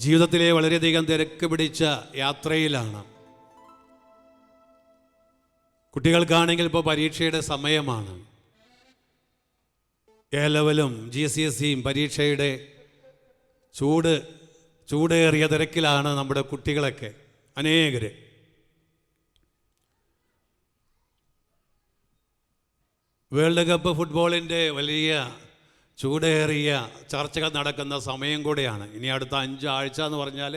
ജീവിതത്തിലെ വളരെയധികം തിരക്ക് പിടിച്ച യാത്രയിലാണ്. കുട്ടികൾക്കാണെങ്കിൽ ഇപ്പോൾ പരീക്ഷയുടെ സമയമാണ്. എ ലെവലും GCSEയും പരീക്ഷയുടെ ചൂടേറിയ തിരക്കിലാണ് നമ്മുടെ കുട്ടികളൊക്കെ അനേകർ. വേൾഡ് കപ്പ് ഫുട്ബോളിൻ്റെ വലിയ ചൂടേറിയ ചർച്ചകൾ നടക്കുന്ന സമയം കൂടെയാണ്. ഇനി അടുത്ത 5 ആഴ്ച എന്ന് പറഞ്ഞാൽ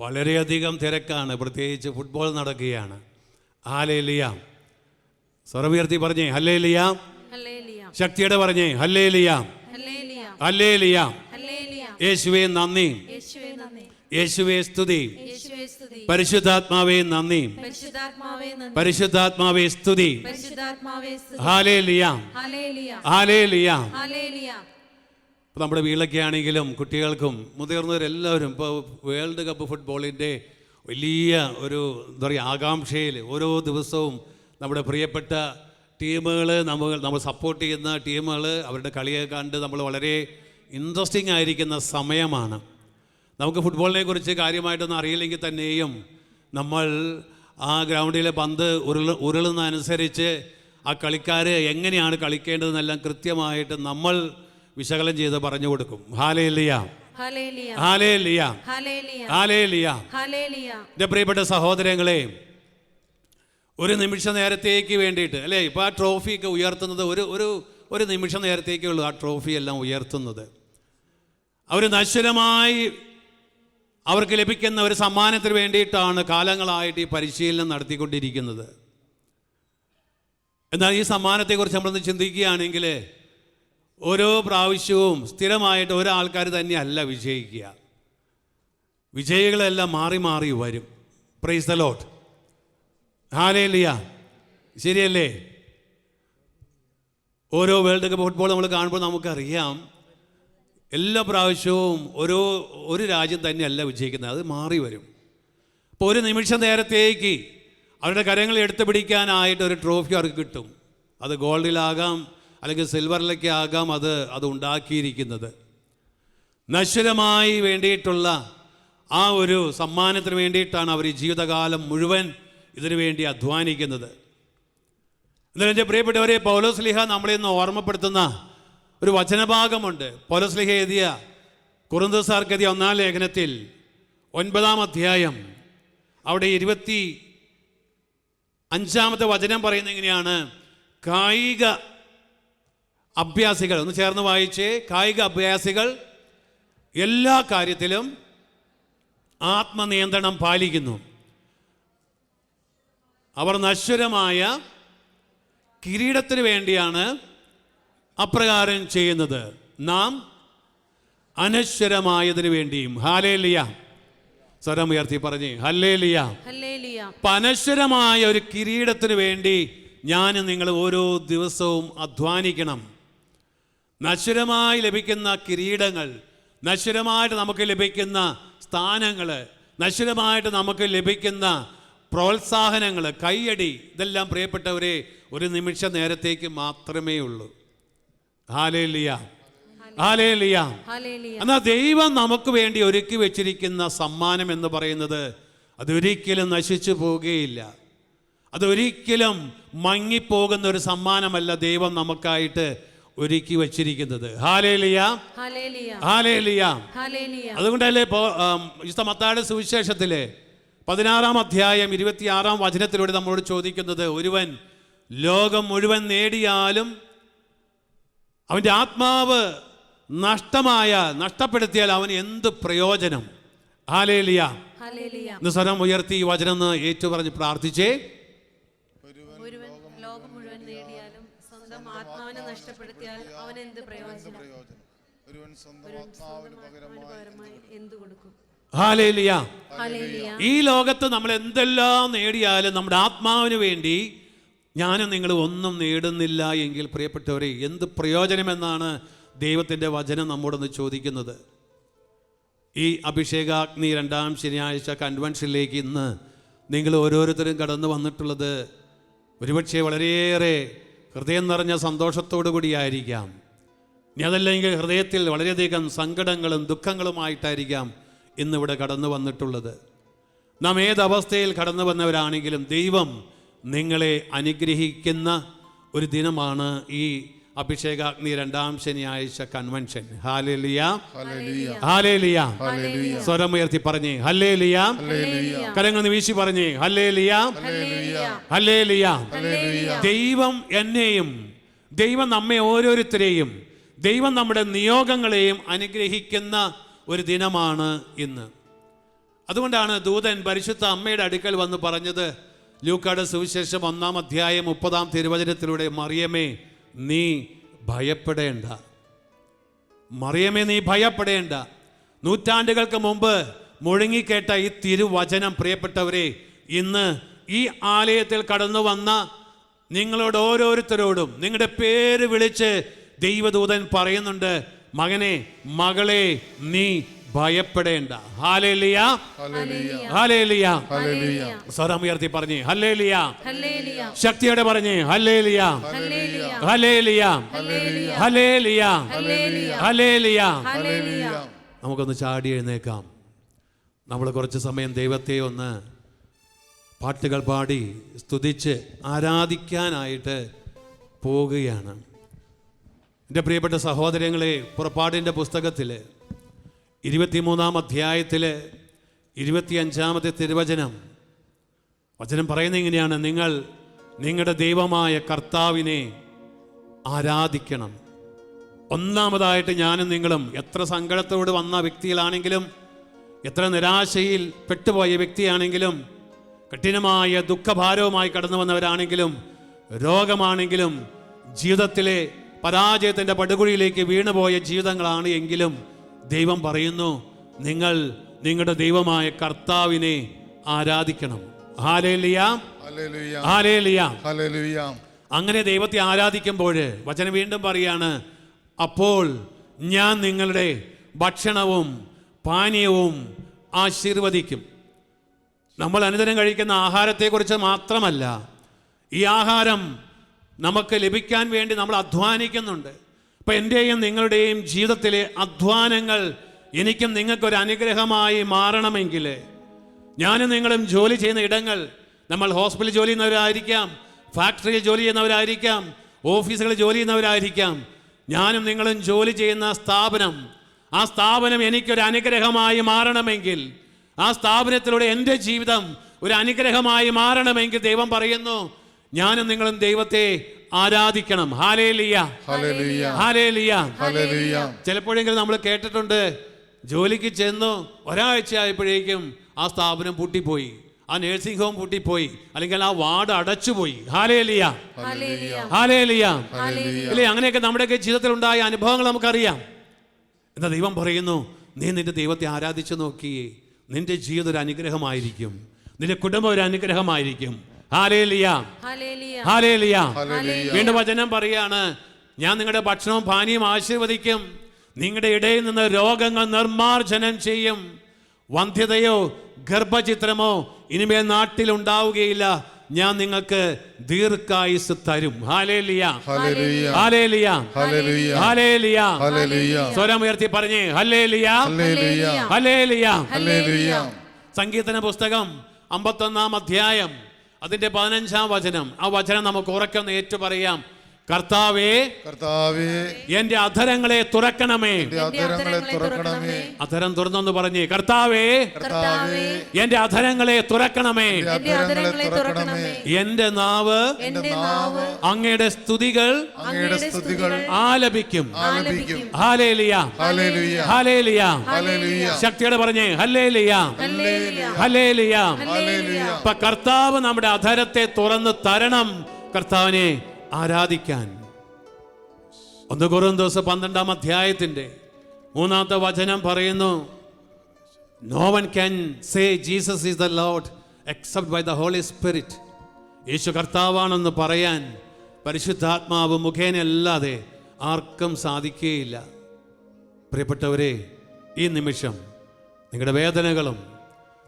വളരെയധികം തിരക്കാണ്, പ്രത്യേകിച്ച് ഫുട്ബോൾ നടക്കുകയാണ്. ഹല്ലേലൂയ. സ്വരമുയർത്തി പറഞ്ഞേ ഹല്ലേലൂയ. ശക്തിയോടെ പറഞ്ഞേ ഹല്ലേലൂയ. ഹല്ലേലൂയ. യേശുവേ നന്ദി, യേശുവേ സ്തുതി, പരിശുദ്ധാത്മാവേ നന്ദി, പരിശുദ്ധാത്മാവേ സ്തുതി. ഹല്ലേലൂയ. ഹല്ലേലൂയ. നമ്മുടെ വീട്ടിലൊക്കെ ആണെങ്കിലും കുട്ടികൾക്കും മുതിർന്നവരെല്ലാവരും ഇപ്പോൾ വേൾഡ് കപ്പ് ഫുട്ബോളിൻ്റെ വലിയ ഒരു എന്താ പറയുക ആകാംക്ഷയിൽ ഓരോ ദിവസവും നമ്മുടെ പ്രിയപ്പെട്ട ടീമുകൾ നമ്മൾ സപ്പോർട്ട് ചെയ്യുന്ന ടീമുകൾ അവരുടെ കളിയെ കണ്ട് നമ്മൾ വളരെ ഇൻട്രസ്റ്റിംഗ് ആയിരിക്കുന്ന സമയമാണ്. നമുക്ക് ഫുട്ബോളിനെ കുറിച്ച് കാര്യമായിട്ടൊന്നും അറിയില്ലെങ്കിൽ തന്നെയും നമ്മൾ ആ ഗ്രൗണ്ടിലെ പന്ത് ഉരുളുന്നതനുസരിച്ച് ആ കളിക്കാർ എങ്ങനെയാണ് കളിക്കേണ്ടതെന്നെല്ലാം കൃത്യമായിട്ട് നമ്മൾ വിശകലനം ചെയ്ത് പറഞ്ഞു കൊടുക്കും. ഹല്ലേലൂയ. ഹല്ലേലൂയ. ഹല്ലേലൂയ. എൻ്റെ പ്രിയപ്പെട്ട സഹോദരങ്ങളെ, ഒരു നിമിഷ നേരത്തേക്ക് വേണ്ടിയിട്ട് അല്ലേ ഇപ്പോൾ ആ ട്രോഫിയൊക്കെ ഉയർത്തുന്നത് ഒരു നിമിഷ നേരത്തേക്കേ ഉള്ളൂ. ആ ട്രോഫി എല്ലാം ഉയർത്തുന്നത് അവർ നശ്വരമായി അവർക്ക് ലഭിക്കുന്ന ഒരു സമ്മാനത്തിന് വേണ്ടിയിട്ടാണ് കാലങ്ങളായിട്ട് ഈ പരിശീലനം നടത്തിക്കൊണ്ടിരിക്കുന്നത്. എന്നാൽ ഈ സമ്മാനത്തെക്കുറിച്ച് നമ്മളൊന്ന് ചിന്തിക്കുകയാണെങ്കിൽ ഓരോ പ്രാവശ്യവും സ്ഥിരമായിട്ട് ഒരാൾക്കാർ തന്നെയല്ല വിജയിക്കുക. വിജയികളെല്ലാം മാറി മാറി വരും. Praise the Lord. ഹല്ലേലൂയ. ശരിയല്ലേ? ഓരോ വേൾഡ് കപ്പ് ഫുട്ബോൾ നമ്മൾ കാണുമ്പോൾ നമുക്കറിയാം എല്ലാ പ്രാവശ്യവും ഒരു രാജ്യം തന്നെയല്ല വിജയിക്കുന്നത്, അത് മാറി വരും. അപ്പോൾ ഒരു നിമിഷ നേരത്തേക്ക് അവരുടെ കരങ്ങൾ എടുത്തു പിടിക്കാനായിട്ട് ഒരു ട്രോഫി അവർക്ക് കിട്ടും. അത് ഗോൾഡിലാകാം അല്ലെങ്കിൽ സിൽവറിലൊക്കെ ആകാം അത് ഉണ്ടാക്കിയിരിക്കുന്നത്. നശ്വരമായി വേണ്ടിയിട്ടുള്ള ആ ഒരു സമ്മാനത്തിന് വേണ്ടിയിട്ടാണ് അവർ ഈ ജീവിതകാലം മുഴുവൻ ഇതിനു വേണ്ടി അധ്വാനിക്കുന്നത്. എന്നാലും എൻ്റെ പ്രിയപ്പെട്ടവരെ, പൗലോസ്ലീഹ നമ്മളെ ഇന്ന് ഓർമ്മപ്പെടുത്തുന്ന ഒരു വചനഭാഗമുണ്ട്. പൗലോസ്ലീഹ എഴുതിയ കൊറിന്തോസാർക്ക് എഴുതിയ 1-ാം ലേഖനത്തിൽ 9-ാം അധ്യായം അവിടെ 25-ാമത്തെ വചനം പറയുന്നത് എങ്ങനെയാണ്? കായിക അഭ്യാസികൾ, ഒന്ന് ചേർന്ന് വായിച്ചേ. കായിക അഭ്യാസികൾ എല്ലാ കാര്യത്തിലും ആത്മനിയന്ത്രണം പാലിക്കുന്നു. അവർ നശ്വരമായ കിരീടത്തിന് വേണ്ടിയാണ് അപ്രകാരം ചെയ്യുന്നത്, നാം അനശ്വരമായതിനു വേണ്ടിയും. ഹല്ലേലൂയ. സ്വരം ഉയർത്തി പറഞ്ഞേ ഹല്ലേലൂയ. അനശ്വരമായ ഒരു കിരീടത്തിന് വേണ്ടി ഞാനും നിങ്ങൾ ഓരോ ദിവസവും അധ്വാനിക്കണം. നശ്വരമായി ലഭിക്കുന്ന കിരീടങ്ങൾ, നശ്വരമായിട്ട് നമുക്ക് ലഭിക്കുന്ന സ്ഥാനങ്ങൾ, നശ്വരമായിട്ട് നമുക്ക് ലഭിക്കുന്ന പ്രോത്സാഹനങ്ങൾ, കയ്യടി, ഇതെല്ലാം പ്രിയപ്പെട്ടവരെ ഒരു നിമിഷ നേരത്തേക്ക് മാത്രമേ ഉള്ളൂ. ഹല്ലേലൂയ. ഹല്ലേലൂയ. എന്നാൽ ദൈവം നമുക്ക് വേണ്ടി ഒരുക്കി വെച്ചിരിക്കുന്ന സമ്മാനം എന്ന് പറയുന്നത് അതൊരിക്കലും നശിച്ചു പോവുകയില്ല. അതൊരിക്കലും മങ്ങിപ്പോകുന്ന ഒരു സമ്മാനമല്ല ദൈവം നമുക്കായിട്ട് ഒരുക്കി വച്ചിരിക്കുന്നത്. ഹല്ലേലൂയ. ഹല്ലേലൂയ. അതുകൊണ്ടല്ലേ വിശുദ്ധ മത്തായിയുടെ സുവിശേഷത്തിലെ 16-ാം അധ്യായം 26-ാം വചനത്തിലൂടെ നമ്മളോട് ചോദിക്കുന്നത്, ഒരുവൻ ലോകം മുഴുവൻ നേടിയാലും അവൻ്റെ ആത്മാവ് നഷ്ടപ്പെടുത്തിയാൽ അവന് എന്ത് പ്രയോജനം? ഹല്ലേലൂയ. ഇന്ന് സ്വരം ഉയർത്തി ഈ വചനം ഒന്ന് ഏറ്റുപറഞ്ഞ് പ്രാർത്ഥിച്ചേ. ലോകം മുഴുവൻ നേടിയാലും സ്വന്തം ആത്മാവിനെ നഷ്ടപ്പെടുത്തിയാൽ അവൻ എന്ത് പ്രയോജനം? എന്ത് കൊടുക്കും? ഹല്ലേലൂയ. ഈ ലോകത്ത് നമ്മൾ എന്തെല്ലാം നേടിയാലും നമ്മുടെ ആത്മാവിന് വേണ്ടി ഞാനും നിങ്ങൾ ഒന്നും നേടുന്നില്ല എങ്കിൽ പ്രിയപ്പെട്ടവരെ എന്ത് പ്രയോജനമെന്നാണ് ദൈവത്തിൻ്റെ വചനം നമ്മോടൊന്ന് ചോദിക്കുന്നത്. ഈ അഭിഷേകാഗ്നി 2-ാം ശനിയാഴ്ച കൺവെൻഷനിലേക്ക് ഇന്ന് നിങ്ങൾ ഓരോരുത്തരും കടന്നു വന്നിട്ടുള്ളത് ഒരുപക്ഷെ വളരെയേറെ ഹൃദയം നിറഞ്ഞ സന്തോഷത്തോടു കൂടിയായിരിക്കാം. ഇനി അതല്ലെങ്കിൽ ഹൃദയത്തിൽ വളരെയധികം സങ്കടങ്ങളും ദുഃഖങ്ങളുമായിട്ടായിരിക്കാം ഇന്നിവിടെ കടന്നു വന്നിട്ടുള്ളത്. നാം ഏതവസ്ഥയിൽ കടന്നു വന്നവരാണെങ്കിലും ദൈവം നിങ്ങളെ അനുഗ്രഹിക്കുന്ന ഒരു ദിനമാണ് ഈ അഭിഷേകാഗ്നി 2ാം ശനിയാഴ്ച കൺവെൻഷൻ. ഹല്ലേലൂയ, ഹല്ലേലൂയ. സ്വരമുയർത്തി പറഞ്ഞേ ഹല്ലേലൂയ. കരങ്ങൾ വീശി പറഞ്ഞേ ഹല്ലേലൂയ, ഹല്ലേലൂയ. ദൈവം എന്നെയും ദൈവം നമ്മെ ഓരോരുത്തരെയും ദൈവം നമ്മുടെ നിയോഗങ്ങളെയും അനുഗ്രഹിക്കുന്ന ഒരു ദിനമാണ് ഇന്ന്. അതുകൊണ്ടാണ് ദൂതൻ പരിശുദ്ധ അമ്മയുടെ അടുക്കൽ വന്ന് പറഞ്ഞത്, ലൂക്കായുടെ സുവിശേഷം 1-ാം അധ്യായം 30-ാം തിരുവചനത്തിലൂടെ, മറിയമേ നീ ഭയപ്പെടേണ്ട, മറിയമേ നീ ഭയപ്പെടേണ്ട. നൂറ്റാണ്ടുകൾക്ക് മുമ്പ് മുഴങ്ങിക്കേട്ട ഈ തിരുവചനം പ്രിയപ്പെട്ടവരെ, ഇന്ന് ഈ ആലയത്തിൽ കടന്നു വന്ന നിങ്ങളോട് ഓരോരുത്തരോടും നിങ്ങളുടെ പേര് വിളിച്ച് ദൈവദൂതൻ പറയുന്നുണ്ട്, മകനെ മകളെ നീ ഭയപ്പെടേണ്ട. Hallelujah, hallelujah. സ്വരം ഉയർത്തി പറഞ്ഞേ ഹല്ലേലൂയ, ശക്തിയോടെ പറഞ്ഞേ ഹല്ലേലൂയ, ഹല്ലേലൂയ, ഹല്ലേലൂയ, ഹല്ലേലൂയ. നമുക്കൊന്ന് ചാടി എഴുന്നേക്കാം. നമ്മൾ കുറച്ച് സമയം ദൈവത്തെ ഒന്ന് പാട്ടുകൾ പാടി സ്തുതിച്ച് ആരാധിക്കാനായിട്ട് പോവുകയാണ്. എൻ്റെ പ്രിയപ്പെട്ട സഹോദരങ്ങളെ, പുറപ്പാടിൻ്റെ പുസ്തകത്തിൽ 23-ാം അധ്യായത്തിൽ 25-ാമത്തെ തിരുവചനം പറയുന്നത് ഇങ്ങനെയാണ്, നിങ്ങൾ നിങ്ങളുടെ ദൈവമായ കർത്താവിനെ ആരാധിക്കണം. ഒന്നാമതായിട്ട് ഞാനും നിങ്ങളും എത്ര സങ്കടത്തോട് വന്ന വ്യക്തികളാണെങ്കിലും, എത്ര നിരാശയിൽ പെട്ടുപോയ വ്യക്തിയാണെങ്കിലും, കഠിനമായ ദുഃഖഭാരവുമായി കടന്നു വന്നവരാണെങ്കിലും, രോഗമാണെങ്കിലും, ജീവിതത്തിലെ പരാജയത്തിൻ്റെ പടുകുഴിയിലേക്ക് വീണുപോയ ജീവിതങ്ങളാണ് എങ്കിലും, ദൈവം പറയുന്നു നിങ്ങൾ നിങ്ങളുടെ ദൈവമായ കർത്താവിനെ ആരാധിക്കണം. ഹല്ലേലൂയ, ഹല്ലേലൂയ, ഹല്ലേലൂയ. അങ്ങനെ ദൈവത്തെ ആരാധിക്കുമ്പോൾ വചനം വീണ്ടും പറയാണ്, അപ്പോൾ ഞാൻ നിങ്ങളുടെ ഭക്ഷണവും പാനീയവും ആശീർവദിക്കും. നമ്മൾ അനുദിനം കഴിക്കുന്ന ആഹാരത്തെക്കുറിച്ച് മാത്രമല്ല, ഈ ആഹാരം നമുക്ക് ലഭിക്കാൻ വേണ്ടി നമ്മൾ അധ്വാനിക്കുന്നുണ്ട്. അപ്പം എൻ്റെയും നിങ്ങളുടെയും ജീവിതത്തിലെ അധ്വാനങ്ങൾ എനിക്കും നിങ്ങൾക്കൊരു അനുഗ്രഹമായി മാറണമെങ്കിൽ, ഞാനും നിങ്ങളും ജോലി ചെയ്യുന്ന ഇടങ്ങൾ, നമ്മൾ ഹോസ്പിറ്റലിൽ ജോലി ചെയ്യുന്നവരായിരിക്കാം, ഫാക്ടറിയിൽ ജോലി ചെയ്യുന്നവരായിരിക്കാം, ഓഫീസുകളിൽ ജോലി ചെയ്യുന്നവരായിരിക്കാം, ഞാനും നിങ്ങളും ജോലി ചെയ്യുന്ന സ്ഥാപനം, ആ സ്ഥാപനം എനിക്കൊരു അനുഗ്രഹമായി മാറണമെങ്കിൽ, ആ സ്ഥാപനത്തിലൂടെ എൻ്റെ ജീവിതം ഒരു അനുഗ്രഹമായി മാറണമെങ്കിൽ ദൈവം പറയുന്നു ഞാനും നിങ്ങളും ദൈവത്തെ ആരാധിക്കണം. ഹല്ലേലൂയ, ഹല്ലേലൂയ, ഹല്ലേലൂയ, ഹല്ലേലൂയ. ചിലപ്പോഴെങ്കിലും നമ്മൾ കേട്ടിട്ടുണ്ട്, ജോലിക്ക് ചെന്നു ഒരാഴ്ച ആയപ്പോഴേക്കും ആ സ്ഥാപനം പൂട്ടിപ്പോയി, ആ നഴ്സിംഗ് ഹോം പൂട്ടിപ്പോയി, അല്ലെങ്കിൽ ആ വാർഡ് അടച്ചുപോയി. Hallelujah, hallelujah. ഇല്ലേ, അങ്ങനെയൊക്കെ നമ്മുടെയൊക്കെ ജീവിതത്തിൽ ഉണ്ടായ അനുഭവങ്ങൾ നമുക്കറിയാം. എന്താ ദൈവം പറയുന്നു, നീ നിന്റെ ദൈവത്തെ ആരാധിച്ചു നോക്കിയേ, നിന്റെ ജീവിതം ഒരു അനുഗ്രഹമായിരിക്കും, നിന്റെ കുടുംബം ഒരു അനുഗ്രഹമായിരിക്കും. Hallelujah, hallelujah. വീണ്ടും വചനം പറയാണ്, ഞാൻ നിങ്ങളുടെ ഭക്ഷണവും പാനീയവും ആശീർവദിക്കും, നിങ്ങളുടെ ഇടയിൽ നിന്ന് രോഗങ്ങൾ നിർമ്മാർജ്ജനം ചെയ്യും, വന്ധ്യതയോ ഗർഭചിത്രമോ ഇനിമേൽ നാട്ടിൽ ഉണ്ടാവുകയില്ല, ഞാൻ നിങ്ങൾക്ക് ദീർഘായുസ് തരും. ഹല്ലേലൂയ, ഹല്ലേലൂയ, ഹല്ലേലൂയ, ഹല്ലേലൂയ. സ്വരം ഉയർത്തി പറഞ്ഞേ ഹല്ലേലൂയ, ഹല്ലേലൂയ, ഹല്ലേലൂയ. സങ്കീർത്തന പുസ്തകം 51-ാം അധ്യായം അതിന്റെ 15-ാം വചനം, ആ വചനം നമുക്ക് ഉറക്കെ ഏറ്റു പറയാം. കർത്താവേ, കർത്താവേ, എന്റെ അധരങ്ങളെ തുറക്കണമേ. അധരം തുറന്നു പറഞ്ഞേ, കർത്താവേ, കർത്താവേ, എന്റെ അധരങ്ങളെ തുറക്കണമേ. എന്റെ നാവ് അങ്ങയുടെ സ്തുതികൾ ആലപിക്കും. ഹല്ലേലൂയ, ഹല്ലേലൂയ, ഹല്ലേലൂയ. ശക്തിയോടെ പറഞ്ഞേ ഹല്ലേലൂയ, ഹല്ലേലൂയ. ഇപ്പൊ കർത്താവ് നമ്മുടെ അധരത്തെ തുറന്ന് തരണം കർത്താവിനെ ആരാധിക്കാൻ. 1 കൊരിന്ത്യർ 12-ാം അധ്യായത്തിന്റെ 3-ാമത്തെ വചനം പറയുന്നു, no one can say Jesus is the Lord except by the Holy Spirit. യേശു കർത്താവാണെന്ന് പറയാൻ പരിശുദ്ധാത്മാവ് മുഖേന അല്ലാതെ ആർക്കും സാധിക്കുകയില്ല. പ്രിയപ്പെട്ടവരെ, ഈ നിമിഷം നിങ്ങളുടെ വേദനകളും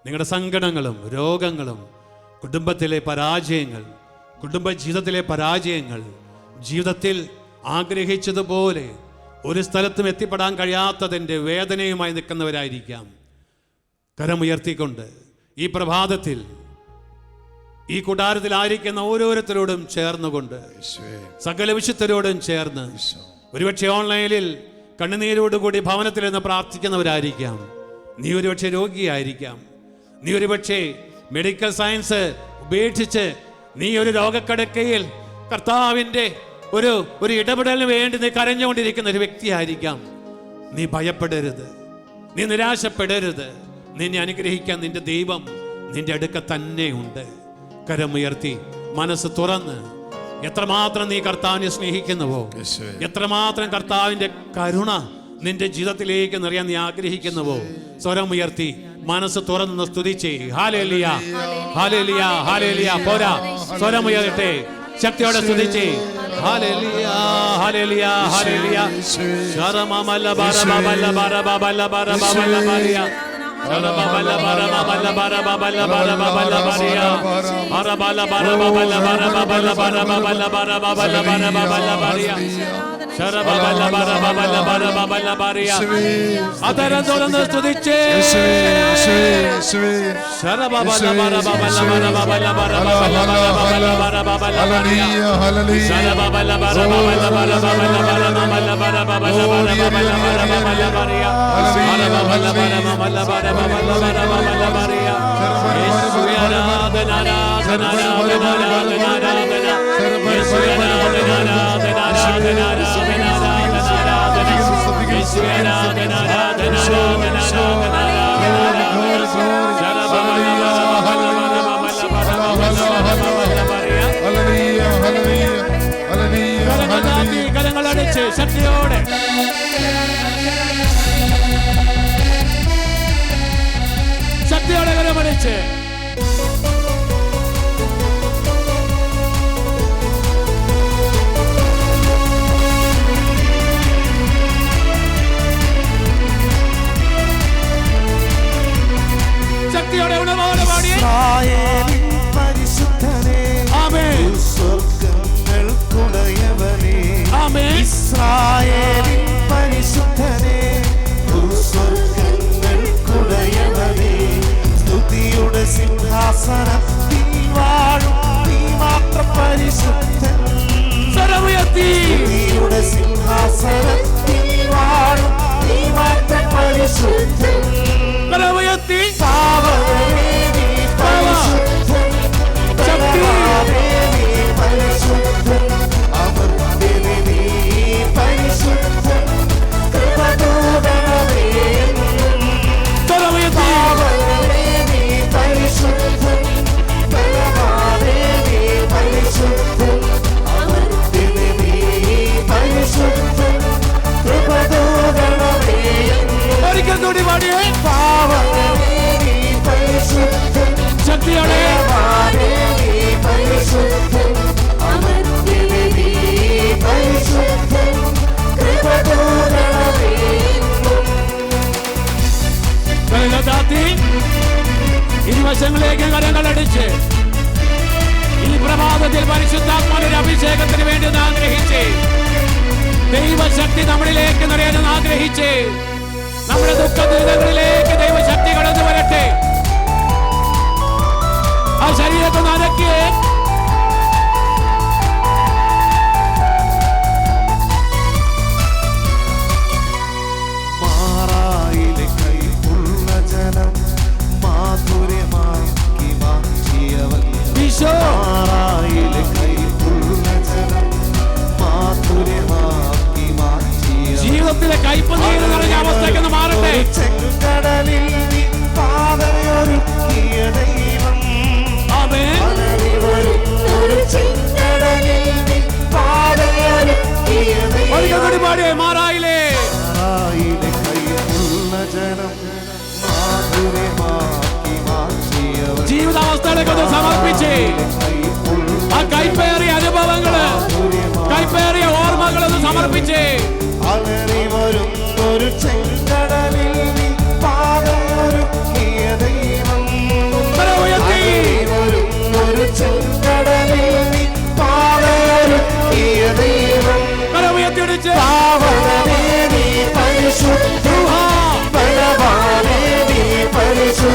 നിങ്ങളുടെ സങ്കടങ്ങളും രോഗങ്ങളും കുടുംബത്തിലെ പരാജയങ്ങൾ, കുടുംബജീവിതത്തിലെ പരാജയങ്ങൾ, ജീവിതത്തിൽ ആഗ്രഹിച്ചതുപോലെ ഒരു സ്ഥലത്തും എത്തിപ്പെടാൻ കഴിയാത്തതിൻ്റെ വേദനയുമായി നിൽക്കുന്നവരായിരിക്കാം. കരമുയർത്തിക്കൊണ്ട് ഈ പ്രഭാതത്തിൽ ഈ കൂടാരത്തിലായിരിക്കുന്ന ഓരോരുത്തരോടും ചേർന്നുകൊണ്ട്, സകല വിശുദ്ധരോടും ചേർന്ന്, ഒരുപക്ഷെ ഓൺലൈനിൽ കണ്ണുനീരോടുകൂടി ഭവനത്തിൽ നിന്ന് പ്രാർത്ഥിക്കുന്നവരായിരിക്കാം. നീ ഒരുപക്ഷെ രോഗിയായിരിക്കാം. നീ ഒരുപക്ഷെ മെഡിക്കൽ സയൻസ് ഉപേക്ഷിച്ച് നീ ഒരു രോഗക്കിടക്കയിൽ കർത്താവിൻ്റെ ഒരു ഇടപെടലിന് വേണ്ടി നീ കരഞ്ഞുകൊണ്ടിരിക്കുന്ന ഒരു വ്യക്തിയായിരിക്കാം. നീ ഭയപ്പെടരുത്, നീ നിരാശപ്പെടരുത്. നിന്നെ അനുഗ്രഹിക്കാൻ നിന്റെ ദൈവം നിന്റെ അടുക്ക തന്നെ ഉണ്ട്. കരമുയർത്തി മനസ്സ് തുറന്ന് എത്രമാത്രം നീ കർത്താവിനെ സ്നേഹിക്കുന്നുവോ, എത്രമാത്രം കർത്താവിന്റെ കരുണ നിന്റെ ജീവിതത്തിലേക്ക് നിറയാൻ നീ ആഗ്രഹിക്കുന്നുവോ, സ്വരമുയർത്തി മനസ്സ് തുറന്ന് സ്തുതിച്ചേ. ഹല്ലേലൂയ, ഹല്ലേലൂയ, ഹല്ലേലൂയ. പോരാ, സ്വരമുയർത്തേ, ശക്തിയോടെ സ്തുതിച്ചേ. ഹല്ലേലൂയ, ഹല്ലേലൂയ, ഹല്ലേലൂയ. ശരമമല ബരബബല ബരബബല ബരബബല ബരിയ ശരബബല ബരബബല ബരബബല ബരബബല ബരിയ ബരബല ബരബബല ബരബബല ബരബബല ബരബബല ബരബബല ബരിയ ശരബബല ബരബബല ബരബബല ബരിയ. അതരം തുറന്ന് സ്തുതിച്ചേ. ശരബബല ബരബബല ബരബബല ബരബബല ബരബബല ബരബബല ബരിയ ശരബബല ബരബബല ബരബബല ബരബബല ബരബബല ബരബബല ബരബബല ബരിയ ശരബബല ബരബബല ബരബബല ബരബബല ബരിയ. യേശുവേ ആരാധന, ആരാധന, ആരാധന, ആരാധന, ആരാധന. യേശുവേ ആരാധന, ആരാധന, ആരാധന, ആരാധന, ആരാധന. യേശുവേ ആരാധന, ആരാധന, ആരാധന, ആരാധന, ആരാധന. ശരബബല ബരബബല ബരബബല ബരബബല ബരിയ. കരങ്ങളടിച്ച് ശക്തിയോടെ ശക്തിയോടെ കരമടിച്ച് ശക്തിയോടെ ഉണർവോടെ പാടിയേ. പരിശുദ്ധനേ, ആമേൻ, സ്വർഗ്ഗങ്ങൾക്കുടയവനേ, ആമേൻ. ഇസ്രായേലിൻ പരിശുദ്ധനേ, സ്വർഗ്ഗങ്ങൾക്കുടയവനേ, സ്തുതിയുടെ സിംഹാസനത്തിൽ വാഴും നീ മാത്രം പരിശുദ്ധൻ. സ്തുതിയുടെ സിംഹാസനത്തിൽ വാഴും നീ മാത്രം പരിശുദ്ധൻ. പാവനേ നീ പരിശുദ്ധൻ, ബലവാനേ നീ പരിശുദ്ധൻ, അമർത്യനേ നീ പരിശുദ്ധൻ, കൃപദൂതനേ പാവനേ നീ പരിശുദ്ധൻ, ബലവാനേ നീ പരിശുദ്ധൻ, അമർത്യനേ നീ പരിശുദ്ധൻ, കൃപദൂതനേ. ഒരിക്കൽ കൂടി പാടിയേ. പാവനേ നീ പരിശുദ്ധൻ, ശക്തിയോടെ ബലവാനേ നീ പരിശുദ്ധൻ, അമർത്യനേ നീ പരിശുദ്ധൻ, കൃപദൂതനേ. ഇരുവശങ്ങളിലേക്ക് കരങ്ങളടിച്ച് ഈ പ്രഭാതത്തിൽ പരിശുദ്ധാത്മാവിന്റെ അഭിഷേകത്തിന് വേണ്ടി ഒന്ന് ആഗ്രഹിച്ച്, ദൈവശക്തി നമ്മളിലേക്ക് നിറയാൻ ആഗ്രഹിച്ച്, നമ്മുടെ ദുഃഖദുരിതങ്ങളിലേക്ക് ദൈവശക്തി കടന്നു വരട്ടെ. ആ ശരീരത്തെ നനയ്ക്ക്. മാറായിലെ കൈപ്പുള്ള ജനം മാധുര്യമാക്കി മാറ്റിയവൻ. മാറായിലെ കൈപ്പുള്ള ജനം മാധുര്യമാക്കി മാറ്റിയവൻ. ജീവിതത്തിലെ കയ്പ് നീര് നിറഞ്ഞ അവസ്ഥയ്ക്കൊന്ന് മാറട്ടെ. ചെങ്കടലിൽ നീ പാതയൊരുക്കിയ ദൈവം. ആമേൻ. ഒരു ചെങ്കടലിൽ നീ പാതയൊരുക്കിയ ദൈവം. ഒരിക്കൽ പാടിയേ. മാറായില്ലേ. മാറായിലെ കൈപ്പുള്ള ജനം മാധുര്യമാക്കി മാറ്റിയവൻ. ജീവിതാവസ്ഥകളൊക്കെ സമർപ്പിച്ച് ആ കൈപ്പേറിയ അനുഭവങ്ങള്, കൈപ്പേറിയ ഓർമ്മകളൊന്ന് സമർപ്പിച്ച് അലറിവരും ഒരു ചെങ്കടലിൽ നീ പാതയൊരുക്കിയ ദൈവം. അലറിവരും ഒരു ചെങ്കടലിൽ നീ പാതയൊരുക്കിയ ദൈവം. പാവനേ നീ പരിശുദ്ധൻ, ബലവാനേ നീ പരിശുദ്ധൻ,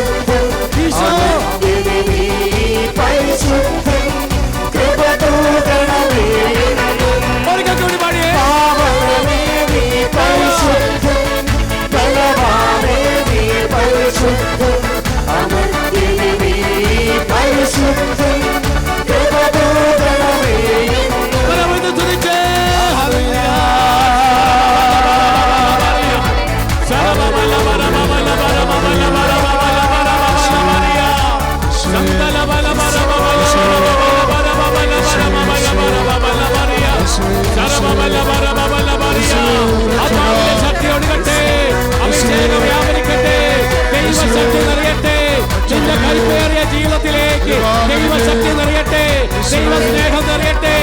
ദൈവശക്തി നിറയട്ടെ. നിന്റെ കൈപ്പേറിയ ജീവിതത്തിലേക്ക് ദൈവശക്തി നിറയട്ടെ. ദൈവസ്നേഹം നിറയട്ടെ.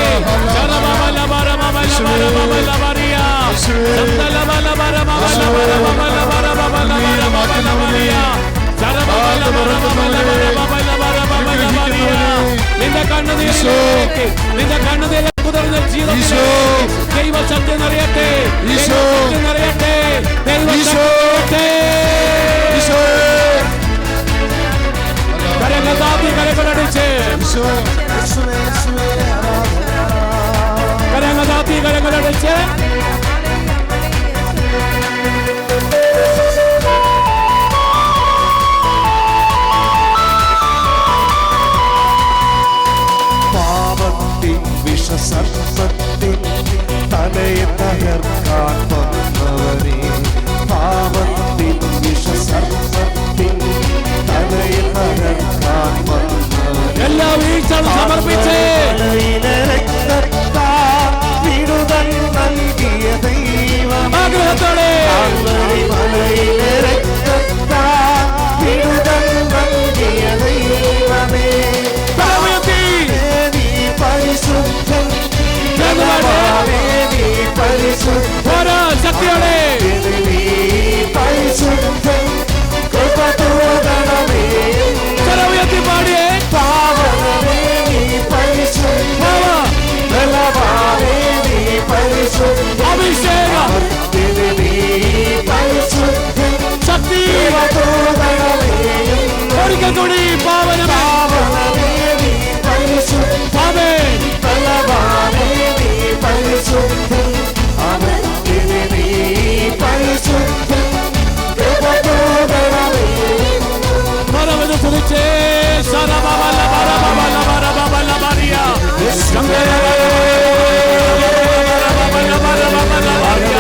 നിന്റെ കണ്ണുനീരിലേക്ക് നിന്റെ കണ്ണുനീരെ കുതിർന്ന ജീവിതത്തിലേക്ക് ദൈവശക്തി നിറയട്ടെ. ദൈവശക്തി നിറയട്ടെ. ദൈവശക്തി കരങ്ങളാത്തി കരങ്ങളടിച്ച് കരങ്ങളാത്തി കരങ്ങളടിച്ച് പാപത്തിൻ വിഷസർപ്പത്തിൻ തലയെ തകർക്കാൻ വന്നവനെ, പാപത്തിൻ വിഷസർപ്പത്തിൻ തലയെ തകർക്കാൻ വന്നവനെ, എല്ലാ വീഴ്ചകളും സമർപ്പിച്ച് രക്തത്താൽ വിടുതൽ നൽകിയ ദൈവം, ആഗ്രഹത്തോടെ മലയിലെ രക്തത്താൽ വിടുതൽ നൽകിയ ദൈവമേ, നീ പരിശുദ്ധൻ, നീ പരിശുദ്ധൻ, ശക്തിയോടെ നീ പരിശുദ്ധൻ, കൃപ തോന്നണമേ, ഉയർത്തി പാടിയേ പാവനമേ നീ പരിശുദ്ധൻ, ബലവാനേ നീ പരിശുദ്ധൻ, അഭിഷേകം നീ പരിശുദ്ധൻ, ശക്തി കൃപ തോന്നണമേ, ഒരിക്കൽ കൂടി പാവനമേ നീ പരിശുദ്ധൻ, ബലവാനേ നീ പരിശുദ്ധൻ, നീ പരിശുദ്ധൻ, കൃപ തോന്നണമേ. മറവന് തുടിച്ചേ സരബബല ബരബബല ബരബബല മരിയ ശങ്കര ബരബബല ബരബബല മരിയ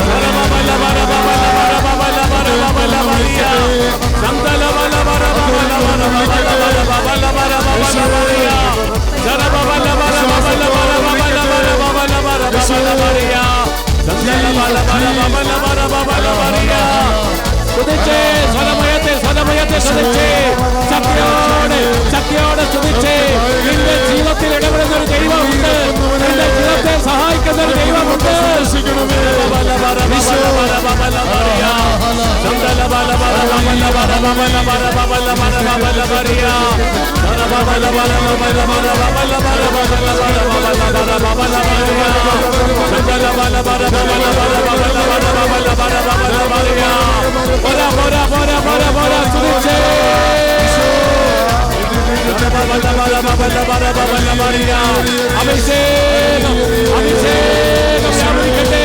ബരബബല ബരബബല ബരബബല ബരബബല മരിയ ശങ്കല ബല ബരബബല ബരബബല ബരബബല ബരബബല മരിയ ശരബബല ബരബബല ബരബബല ബരബബല ബരബബല മരിയ ശങ്കല ബല ബരബബല ബരബബല മരിയ സ്തുതിച്ചേ സ്വലമയത്തെ സ്തുതിച്ചേ ശക്തിയോടെ സ്തുതിച്ചേ. നിന്റെ ജീവിതത്തിൽ ഇടപെടുന്ന ഒരു ദൈവമുണ്ട്. നിന്റെ ജീവിതത്തെ സഹായിക്കുന്ന ഒരു ദൈവമുണ്ട്. അഭിഷേകം അഭിഷേകം വ്യാപരിക്കട്ടെ.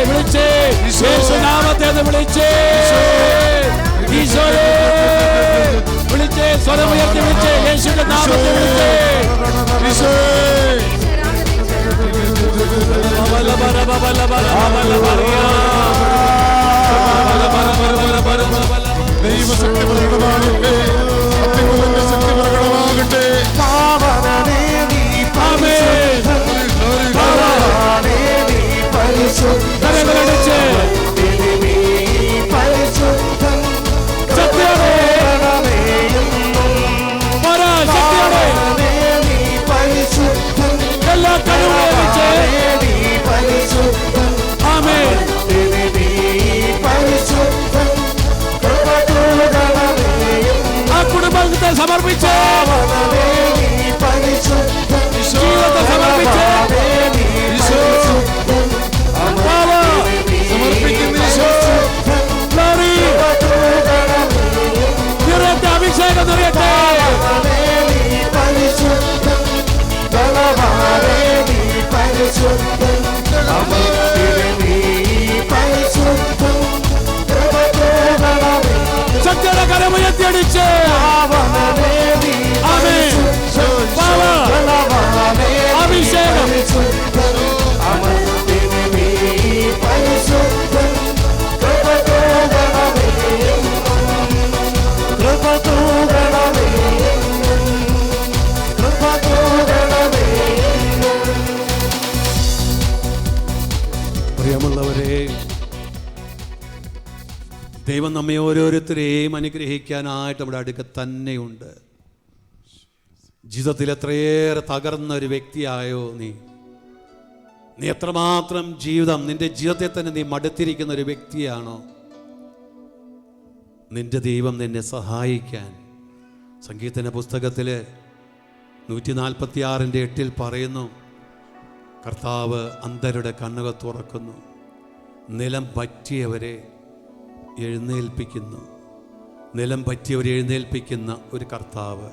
വിളിച്ചേ യേശുനാമത്തെ വിളിച്ചേ ഈശോയെ വിളിച്ചേ സ്വരമുയർത്തി വിളിച്ചേ യേശുവിന്റെ നാമത്തെ വിളിച്ചേ ദൈവശക്തി പ്രകടമാകട്ടെ, അത്യുന്നതന്റെ ശക്തി പ്രകടമാകട്ടെ. പാവനമേ നീ പരിശുദ്ധൻ, ബലവാനേ നീ പരിശുദ്ധൻ, നീ പരിശുദ്ധൻ, പാവനമേ നീ പരിശുദ്ധൻ, എല്ലാ കഴിവുകളും നീ പരിശുദ്ധൻ, നീ പരിശുദ്ധൻ, കൃപ തോന്നണമേ, ആ കുടുംബത്തെ സമർപ്പിച്ച് ജീവിതത്തെ സമർപ്പിച്ച് നിറയട്ടെ അഭിഷേകം നിറയട്ടെ. ശക്തിയുടെ കരമുയർത്തിയടിച്ച് ആമേൻ ദൈവം നമ്മെ ഓരോരുത്തരെയും അനുഗ്രഹിക്കാനായിട്ട് നമ്മുടെ അടുക്ക തന്നെയുണ്ട്. ജീവിതത്തിൽ എത്രയേറെ തകർന്ന ഒരു വ്യക്തിയായോ നീ എത്രമാത്രം നിന്റെ ജീവിതത്തെ തന്നെ നീ മടുത്തിരിക്കുന്ന ഒരു വ്യക്തിയാണോ? നിന്റെ ദൈവം നിന്നെ സഹായിക്കാൻ സങ്കീർത്തന പുസ്തകത്തിൽ 146:8 പറയുന്നു, കർത്താവ് അന്ധരുടെ കണ്ണുകൾ തുറക്കുന്നു, നിലം പറ്റിയവരെ എഴുന്നേൽപ്പിക്കുന്നു. നിലം പറ്റിയവരെ എഴുന്നേൽപ്പിക്കുന്ന ഒരു കർത്താവ്,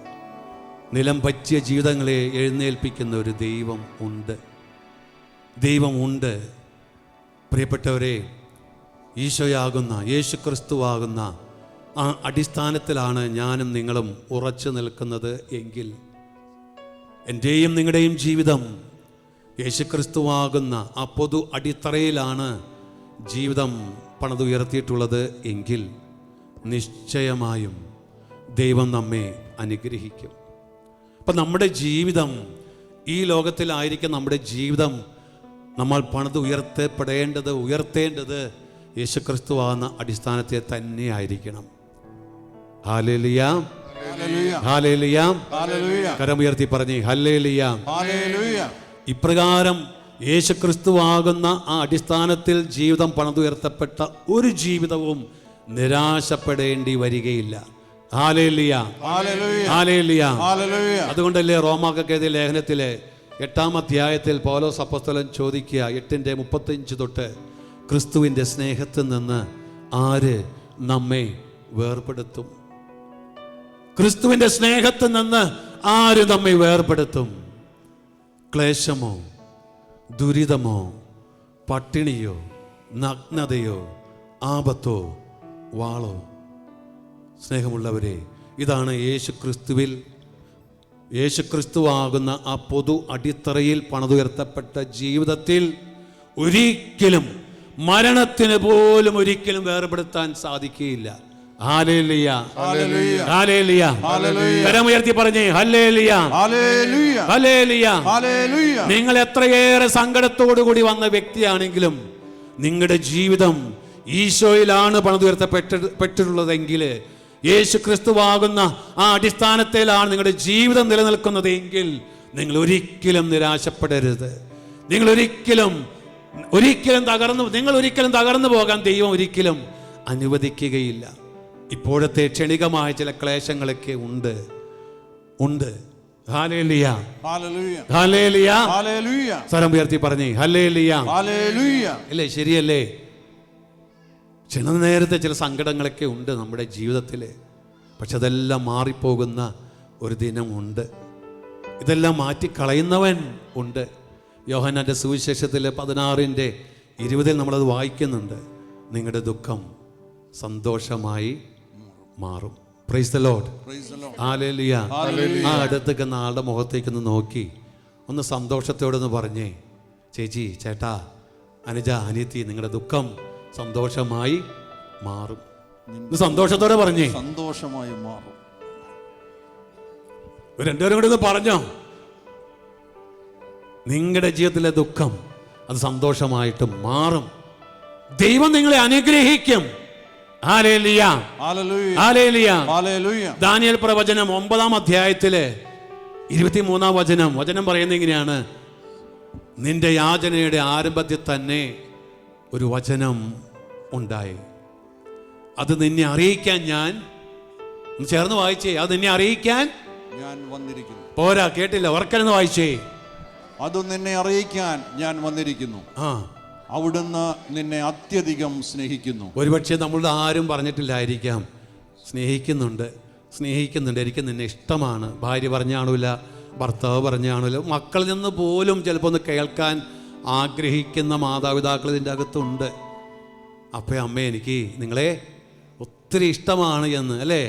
നിലം പറ്റിയ ജീവിതങ്ങളെ എഴുന്നേൽപ്പിക്കുന്ന ഒരു ദൈവമുണ്ട്. പ്രിയപ്പെട്ടവരെ, ഈശോയാകുന്ന യേശു ക്രിസ്തുവാകുന്ന ആ അടിസ്ഥാനത്തിലാണ് ഞാനും നിങ്ങളും ഉറച്ചു നിൽക്കുന്നത് എങ്കിൽ, എൻ്റെയും നിങ്ങളുടെയും ജീവിതം യേശുക്രിസ്തുവാകുന്ന ആ പൊതു അടിത്തറയിലാണ് ജീവിതം പണിതുയർത്തിയിട്ടുള്ളത് എങ്കിൽ നിശ്ചയമായും ദൈവം നമ്മെ അനുഗ്രഹിക്കും. അപ്പം നമ്മുടെ ജീവിതം, ഈ ലോകത്തിലായിരിക്കും നമ്മുടെ ജീവിതം നമ്മൾ ഉയർത്തേണ്ടത് യേശുക്രിസ്തുവാകുന്ന അടിസ്ഥാനത്തെ തന്നെ ആയിരിക്കണം. ഹല്ലേലൂയ, ഹല്ലേലൂയ, കരമുയർത്തി പറഞ്ഞേ ഹല്ലേലൂയ. ഇപ്രകാരം യേശുക്രിസ്തുവാകുന്ന ആ അടിസ്ഥാനത്തിൽ ജീവിതം പണിതുയർത്തപ്പെട്ട ഒരു ജീവിതവും നിരാശപ്പെടേണ്ടി വരികയില്ല. Hallelujah, hallelujah. അതുകൊണ്ടല്ലേ റോമാക്കെഴുതിയ ലേഖനത്തിലെ 8-ാം അധ്യായത്തിൽ പൗലോസ് അപ്പോസ്തലൻ ചോദിക്കുക, 8:35 തൊട്ട്, ക്രിസ്തുവിൻ്റെ സ്നേഹത്തിൽ നിന്ന് ആര് നമ്മെ വേർപെടുത്തും? ക്രിസ്തുവിൻ്റെ സ്നേഹത്തിൽ നിന്ന് ആര് നമ്മെ വേർപെടുത്തും? ക്ലേശമോ, ദുരിതമോ, പട്ടിണിയോ, നഗ്നതയോ, ആപത്തോ, വാളോ? സ്നേഹമുള്ളവരെ, ഇതാണ് യേശുക്രിസ്തുവാകുന്ന ആ പൊതു അടിത്തറയിൽ പണിതുയർത്തപ്പെട്ട ജീവിതത്തിൽ ഒരിക്കലും, മരണത്തിന് പോലും ഒരിക്കലും വേർപെടുത്താൻ സാധിക്കുകയില്ല. Hallelujah, hallelujah. കരമുയർത്തി പറഞ്ഞേ ഹല്ലേലൂയ, ഹല്ലേലൂയ. നിങ്ങൾ എത്രയേറെ സങ്കടത്തോടുകൂടി വന്ന വ്യക്തിയാണെങ്കിലും നിങ്ങളുടെ ജീവിതം ഈശോയിലാണ് പണിതുയർത്തപ്പെട്ടിട്ടുള്ളതെങ്കിൽ, യേശു ക്രിസ്തുവാകുന്ന ആ അടിസ്ഥാനത്തിലാണ് നിങ്ങളുടെ ജീവിതം നിലനിൽക്കുന്നത് എങ്കിൽ നിങ്ങൾ ഒരിക്കലും നിരാശപ്പെടരുത്. നിങ്ങൾ ഒരിക്കലും തകർന്നു പോകാൻ ദൈവം ഒരിക്കലും അനുവദിക്കുകയില്ല. ഇപ്പോഴത്തെ ക്ഷണികമായ ചില ക്ലേശങ്ങളൊക്കെ ഉണ്ട്. ഹല്ലേലൂയ, ഹല്ലേലൂയ, സ്വരം ഉയർത്തി പറഞ്ഞേ ഹല്ലേലൂയ. അല്ലേ, ശരിയല്ലേ? നേരത്തെ ചില സങ്കടങ്ങളൊക്കെ ഉണ്ട് നമ്മുടെ ജീവിതത്തിൽ. പക്ഷെ അതെല്ലാം മാറിപ്പോകുന്ന ഒരു ദിനമുണ്ട്. ഇതെല്ലാം മാറ്റിക്കളയുന്നവൻ ഉണ്ട്. യോഹന്നാന്റെ സുവിശേഷത്തിൽ 16:20 നമ്മളത് വായിക്കുന്നുണ്ട്. നിങ്ങളുടെ ദുഃഖം സന്തോഷമായി മാറും. Praise the Lord, hallelujah. ആ അടുത്തേക്ക് ആളുടെ മുഖത്തേക്കൊന്ന് നോക്കി ഒന്ന് സന്തോഷത്തോടൊന്ന് പറഞ്ഞേ, ചേച്ചി, ചേട്ടാ, അനുജ, അനിയത്തി, നിങ്ങളുടെ ദുഃഖം സന്തോഷമായി മാറും. സന്തോഷത്തോടെ പറഞ്ഞേ സന്തോഷമായി മാറും. രണ്ടുപേരും കൂടി ഒന്ന് പറഞ്ഞോ, നിങ്ങളുടെ ജീവിതത്തിലെ ദുഃഖം അത് സന്തോഷമായിട്ട് മാറും. ദൈവം നിങ്ങളെ അനുഗ്രഹിക്കും. ഹല്ലേലൂയ, ഹല്ലേലൂയ, ഹല്ലേലൂയ. ദാനിയേൽ പ്രവചനം 9-ാം അധ്യായത്തിലെ 23-ാം വചനം പറയുന്നത് ഇങ്ങനെയാണ്, നിന്റെ യാചനയുടെ ആരംഭത്തിൽ തന്നെ ഒരു വചനം ഉണ്ടായി, അത് നിന്നെ അറിയിക്കാൻ ഞാൻ, ചേർന്ന് വായിച്ചേ, അത് നിന്നെ അറിയിക്കാൻ ഞാൻ വന്നിരിക്കുന്നു. പോരാ, കേട്ടില്ല, ഉറക്കലെന്ന് വായിച്ചേ. അത് നിന്നെ അറിയിക്കാൻ ഞാൻ വന്നിരിക്കുന്നു, അവിടുന്ന് നിന്നെ അത്യധികം സ്നേഹിക്കുന്നു. ഒരുപക്ഷെ നമ്മളുടെ ആരും പറഞ്ഞിട്ടില്ലായിരിക്കാം, സ്നേഹിക്കുന്നുണ്ട്, എനിക്ക് നിന്നെ ഇഷ്ടമാണ്. ഭാര്യ പറഞ്ഞാണില്ല, ഭർത്താവ് പറഞ്ഞാണില്ല, മക്കളിൽ നിന്ന് പോലും ചിലപ്പോൾ ഒന്ന് കേൾക്കാൻ ആഗ്രഹിക്കുന്ന മാതാപിതാക്കൾ ഇതിൻ്റെ അകത്തുണ്ട്. അപ്പേ, അമ്മേ, എനിക്ക് നിങ്ങളെ ഒത്തിരി ഇഷ്ടമാണ് എന്ന്, അല്ലേ?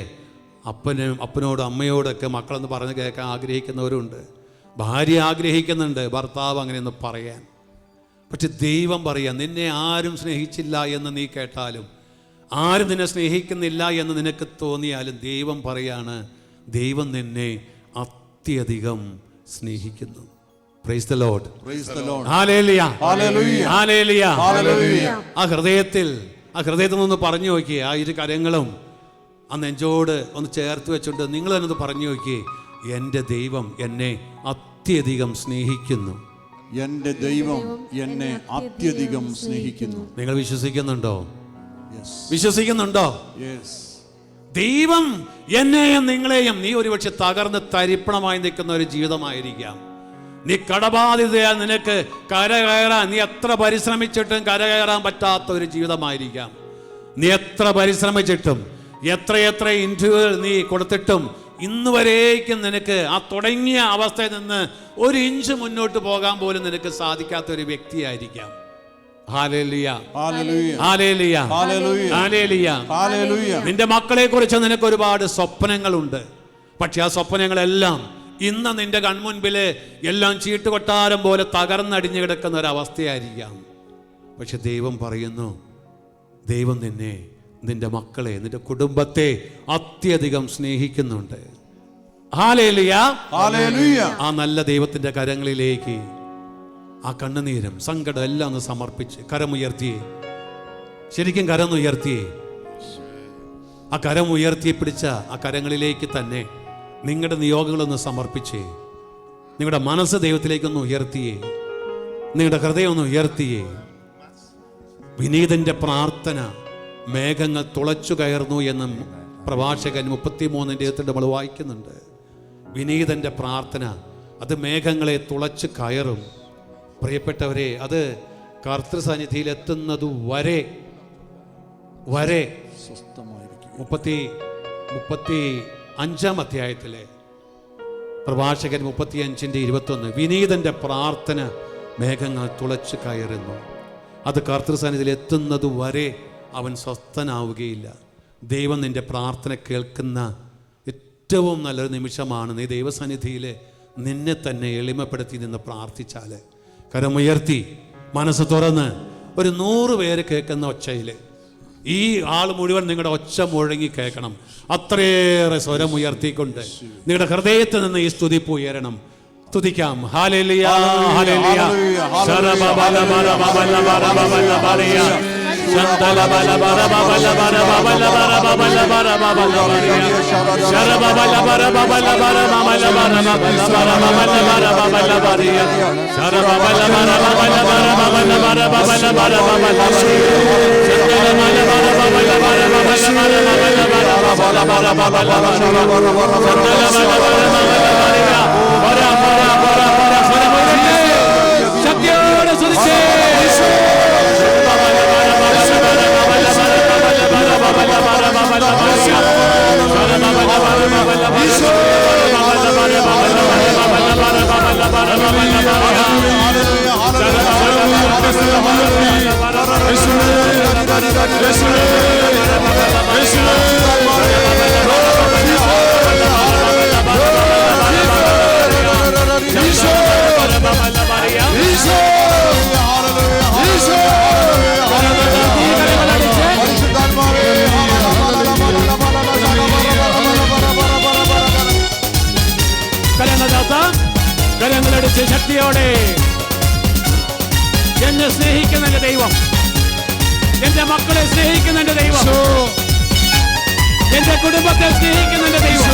അപ്പനോടും അമ്മയോടൊക്കെ മക്കളെന്ന് പറഞ്ഞ് കേൾക്കാൻ ആഗ്രഹിക്കുന്നവരുണ്ട്. ഭാര്യ ആഗ്രഹിക്കുന്നുണ്ട് ഭർത്താവ് അങ്ങനെയൊന്ന് പറയാൻ. പക്ഷെ ദൈവം പറയാം, നിന്നെ ആരും സ്നേഹിച്ചില്ല എന്ന് നീ കേട്ടാലും, ആരും നിന്നെ സ്നേഹിക്കുന്നില്ല എന്ന് നിനക്ക് തോന്നിയാലും, ദൈവം പറയാണ്, ദൈവം നിന്നെ അത്യധികം സ്നേഹിക്കുന്നു. Praise the Lord, praise the Lord. Hallelujah, ഹല്ലേലൂയ, ഹല്ലേലൂയ, ഹല്ലേലൂയ. ആ ഹൃദയത്തിൽ, ആ ആ ഹൃദയത്തിൽ നിന്ന് പറഞ്ഞു നോക്കിയേ, ആ ഇരു കരങ്ങളും ആ നെഞ്ചോട് ഒന്ന് ചേർത്ത് വെച്ചുകൊണ്ട് നിങ്ങൾ തന്നെ ഒന്ന് പറഞ്ഞു നോക്കിയേ, എൻ്റെ ദൈവം എന്നെ അത്യധികം സ്നേഹിക്കുന്നു. എൻ്റെ ദൈവം എന്നെ അത്യധികം സ്നേഹിക്കുന്നു. നിങ്ങൾ വിശ്വസിക്കുന്നുണ്ടോ? Yes. വിശ്വസിക്കുന്നുണ്ടോ? Yes. ദൈവം എന്നെയും നിങ്ങളെയും, നീ ഒരുപക്ഷെ തകർന്ന് തരിപ്പണമായി നിൽക്കുന്ന ഒരു ജീവിതമായിരിക്കാം. നീ കടബാധിതയാൽ നിനക്ക് കരകയറാൻ, നീ എത്ര പരിശ്രമിച്ചിട്ടും കരകയറാൻ പറ്റാത്ത ഒരു ജീവിതമായിരിക്കാം. നീ എത്ര പരിശ്രമിച്ചിട്ടും എത്രയെത്ര ഇന്റർവ്യൂകൾ നീ കൊടുത്തിട്ടും ഇന്ന് വരേക്കും നിനക്ക് ആ തുടങ്ങിയ അവസ്ഥയിൽ നിന്ന് ഒരു ഇഞ്ച് മുന്നോട്ട് പോകാൻ പോലും നിനക്ക് സാധിക്കാത്ത ഒരു വ്യക്തിയായിരിക്കാം. ഹല്ലേലൂയ, ഹല്ലേലൂയ, ഹല്ലേലൂയ, ഹല്ലേലൂയ, ഹല്ലേലൂയ, ഹല്ലേലൂയ. നിന്റെ മക്കളെ കുറിച്ച് നിനക്ക് ഒരുപാട് സ്വപ്നങ്ങളുണ്ട്. പക്ഷെ ആ സ്വപ്നങ്ങളെല്ലാം ഇന്ന് നിന്റെ കൺമുൻപില് എല്ലാം ചീട്ടുകൊട്ടാരം പോലെ തകർന്നടിഞ്ഞു കിടക്കുന്ന ഒരവസ്ഥയായിരിക്കാം. പക്ഷെ ദൈവം പറയുന്നു, ദൈവം നിന്നെ, നിന്റെ മക്കളെ, നിന്റെ കുടുംബത്തെ അത്യധികം സ്നേഹിക്കുന്നുണ്ട്. Hallelujah, hallelujah. ആ നല്ല ദൈവത്തിന്റെ കരങ്ങളിലേക്ക് ആ കണ്ണുനീരും സങ്കടം എല്ലാം ഒന്ന് സമർപ്പിച്ച് കരമുയർത്തിയേ, ശരിക്കും കരമുയർത്തിയേ. ആ കരമുയർത്തിയെ പിടിച്ച ആ കരങ്ങളിലേക്ക് തന്നെ നിങ്ങളുടെ നിയോഗങ്ങളൊന്ന് സമർപ്പിച്ചേ. നിങ്ങളുടെ മനസ്സ് ദൈവത്തിലേക്കൊന്ന് ഉയർത്തിയേ, നിങ്ങളുടെ ഹൃദയം ഒന്ന് ഉയർത്തിയേ. വിനീതന്റെ പ്രാർത്ഥന മേഘങ്ങൾ തുളച്ചു കയറുന്നു എന്ന് പ്രഭാഷകൻ 33 നമ്മൾ വായിക്കുന്നുണ്ട്. വിനീതന്റെ പ്രാർത്ഥന അത് മേഘങ്ങളെ തുളച്ചു കയറും. പ്രിയപ്പെട്ടവരെ, അത് കർത്തൃസന്നിധിയിൽ എത്തുന്നത് വരെ 35 അധ്യായത്തിലെ പ്രഭാഷകൻ 35:21 വിനീതന്റെ പ്രാർത്ഥന മേഘങ്ങൾ തുളച്ചു കയറുന്നു. അത് കർത്തൃസന്നിധിയിൽ എത്തുന്നത് വരെ അവൻ സ്വസ്ഥനാവുകയില്ല. ദൈവം നിന്റെ പ്രാർത്ഥന കേൾക്കുന്ന ഏറ്റവും നല്ലൊരു നിമിഷമാണ് നീ ദൈവസന്നിധിയിൽ നിന്നെ തന്നെ എളിമപ്പെടുത്തി നിന്ന് പ്രാർത്ഥിച്ചാൽ. കരമുയർത്തി മനസ്സ് തുറന്ന് ഒരു 100 പേര് കേൾക്കുന്ന ഒച്ചയിൽ ഈ ആൾ മുഴുവൻ നിങ്ങളുടെ ഒച്ച മുഴങ്ങി കേൾക്കണം. അത്രയേറെ സ്വരം ഉയർത്തിക്കൊണ്ട് നിങ്ങളുടെ ഹൃദയത്തിൽ നിന്ന് ഈ സ്തുതിപ്പ് ഉയരണം. സ്തുതിക്കാം. Hallelujah, hallelujah. ശക്തിയോടെ സ്തുതിച്ചേ. കരങ്ങളടിച്ച് ശക്തിയോടെ എന്നെ സ്നേഹിക്കുന്ന എന്റെ ദൈവം, എന്റെ മക്കളെ സ്നേഹിക്കുന്ന എന്റെ ദൈവം, എന്റെ കുടുംബത്തെ സ്നേഹിക്കുന്ന എന്റെ ദൈവം.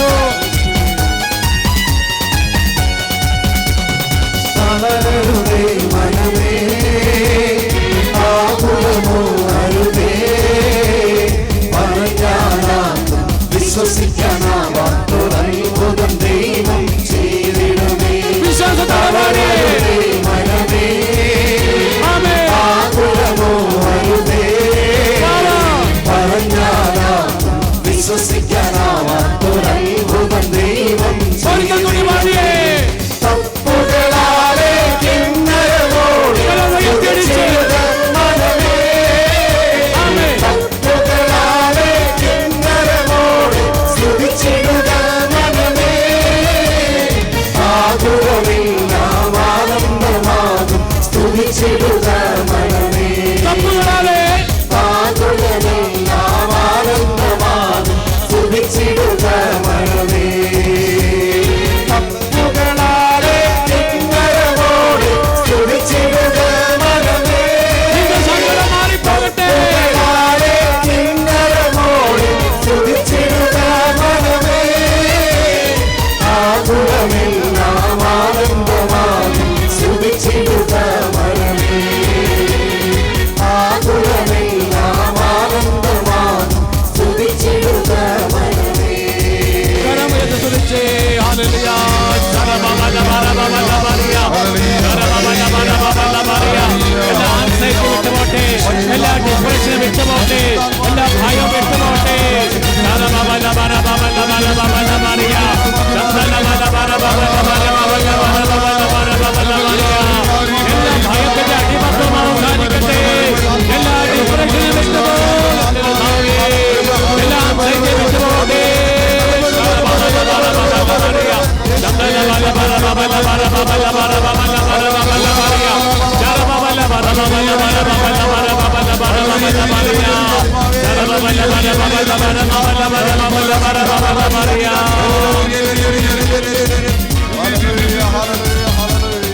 വിശ്വസിക്കാനാവാത്തൊരത്ഭുതം ദൈവം ചെയ്തിടുമേ. വിശ്വാസത്തോടെ വിശ്വസിക്കാനാവാത്തൊരത്ഭുതം ദൈവം തപ്പുകളാലെ കിന്നരമോടെ മനമേ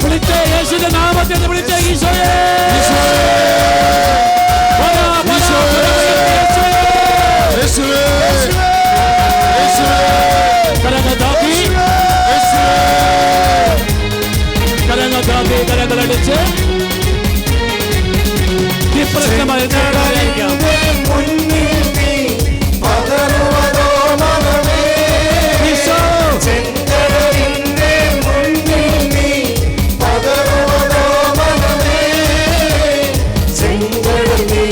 വിളിച്ച യേശുവിന്റെ നാമത്തിൽ വിളിച്ച ഈശോയെ കരങ്ങളടിച്ച് ഈ പ്രശ്നമായി മുന്നിൽ നീ പതറുവതോ മനമേ ചെങ്കടലിന്റെ മുന്നിൽ നീ പതറുവതോ മനമേ ചെങ്കടൽ നീ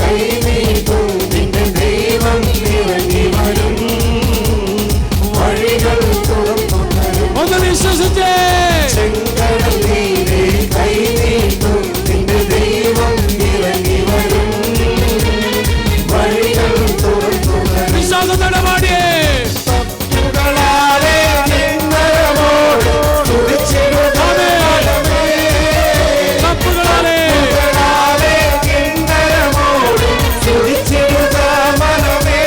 കൈ നീട്ടും നിന്റെ ദൈവം ഇറങ്ങി വരും വഴികൾ തുറന്നു തരും ഒന്ന് വിശ്വസിച്ചേ ചെങ്കടൽ നീ കൈ നീട്ടും നിന്റെ ദൈവം ഇറങ്ങി വരും വഴികൾ തുറന്നു തരും വിശ്വാസത്തോടെ പാടിയേ തപ്പുകളാലെ നിന്നരമോട് തുടിച്ചിടുക മനമേ തപ്പുകളാലെ നിന്നരമോട് തുടിച്ചിടുക മനമേ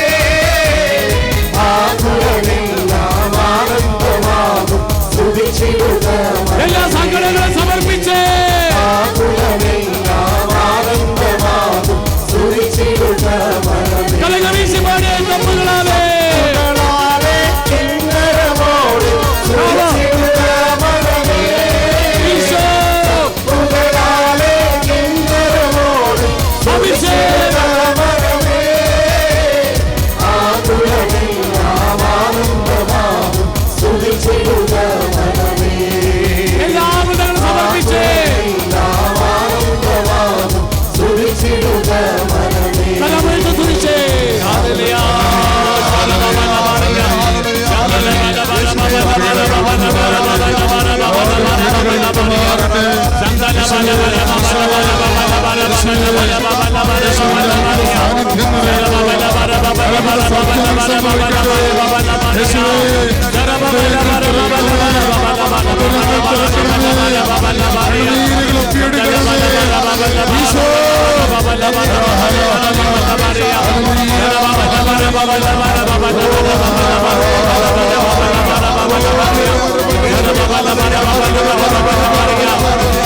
ആകുലമെല്ലാം ആനന്ദമാകും തുടിച്ചിടുക എല്ലാ സങ്കടങ്ങളും സമർപ്പിച്ചേ ആകുലമെല്ലാം ആനന്ദമാകും തുടിച്ചിടുക മനമേ കലങ്ങ വീശി പാടിയേ തപ്പുകളാലെ കിന്നരമോട് തുടിച്ചിടുക മനമേ ഈശോ പുകളാലെ കിന്നരമോട് അഭിഷേകം മനമേ ആകുലമെല്ലാം ആനന്ദമാകും തുടിച്ചിടുക മനമേ എല്ലാ ആനന്ദങ്ങളും സമർപ്പിച്ചേ ആനന്ദമാകും തുടിച്ചിടുക മനമേ കലമേറ്റ് തുടിച്ചേ ഹല്ലേലൂയ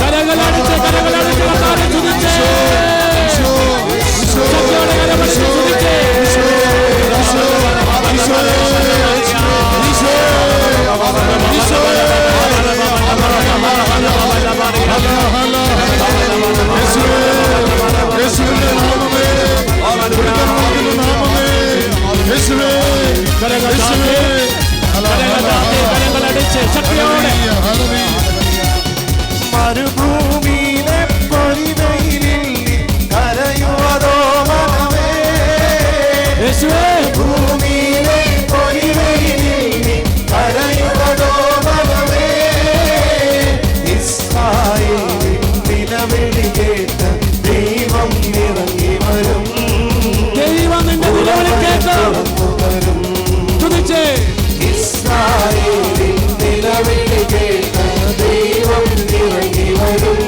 കരങ്ങളടിച്ച് കരങ്ങളെ തുടിച്ചേ ശക്തിയോടെ കരമടിച്ച് തുടിച്ചേ കരങ്ങളടിച്ച് ശക്തിയോടെ മരുഭൂമിയിലെ പൊരിവെയിലിൽ കരയുവതോ മനമേ യേശുവേ ഭൂമിയിലെ പൊരിവെയിലിൽ കരയുവതോ മനമേ ഇസ്രായേലിൻ നിലവിളി കേട്ട് ദൈവം ഇറങ്ങി വരും ദൈവം നിന്റെ നിലവിളി കേട്ട് വരും തുടിച്ചേ ഇസ്രായേലിൻ നിലവിളി കേട്ട് ദൈവം ഇറങ്ങി വരും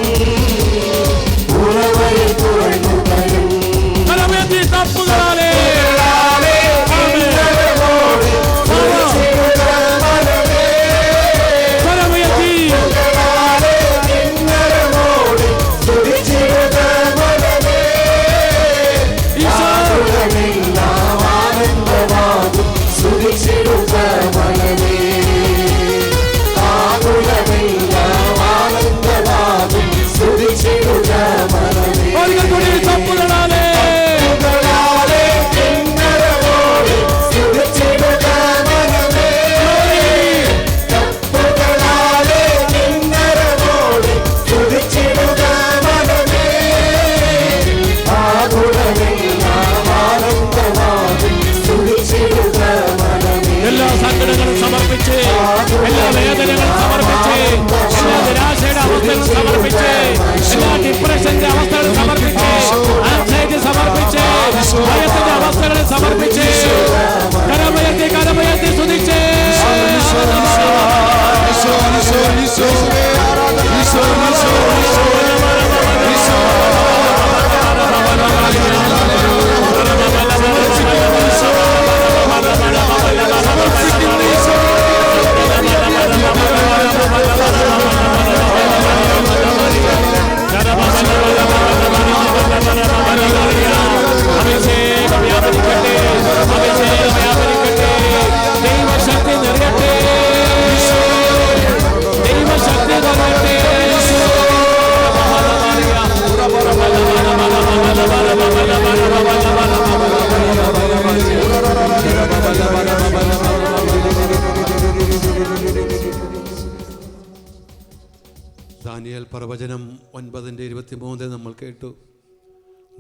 പ്രവചനം 9:23 നമ്മൾ കേട്ടു.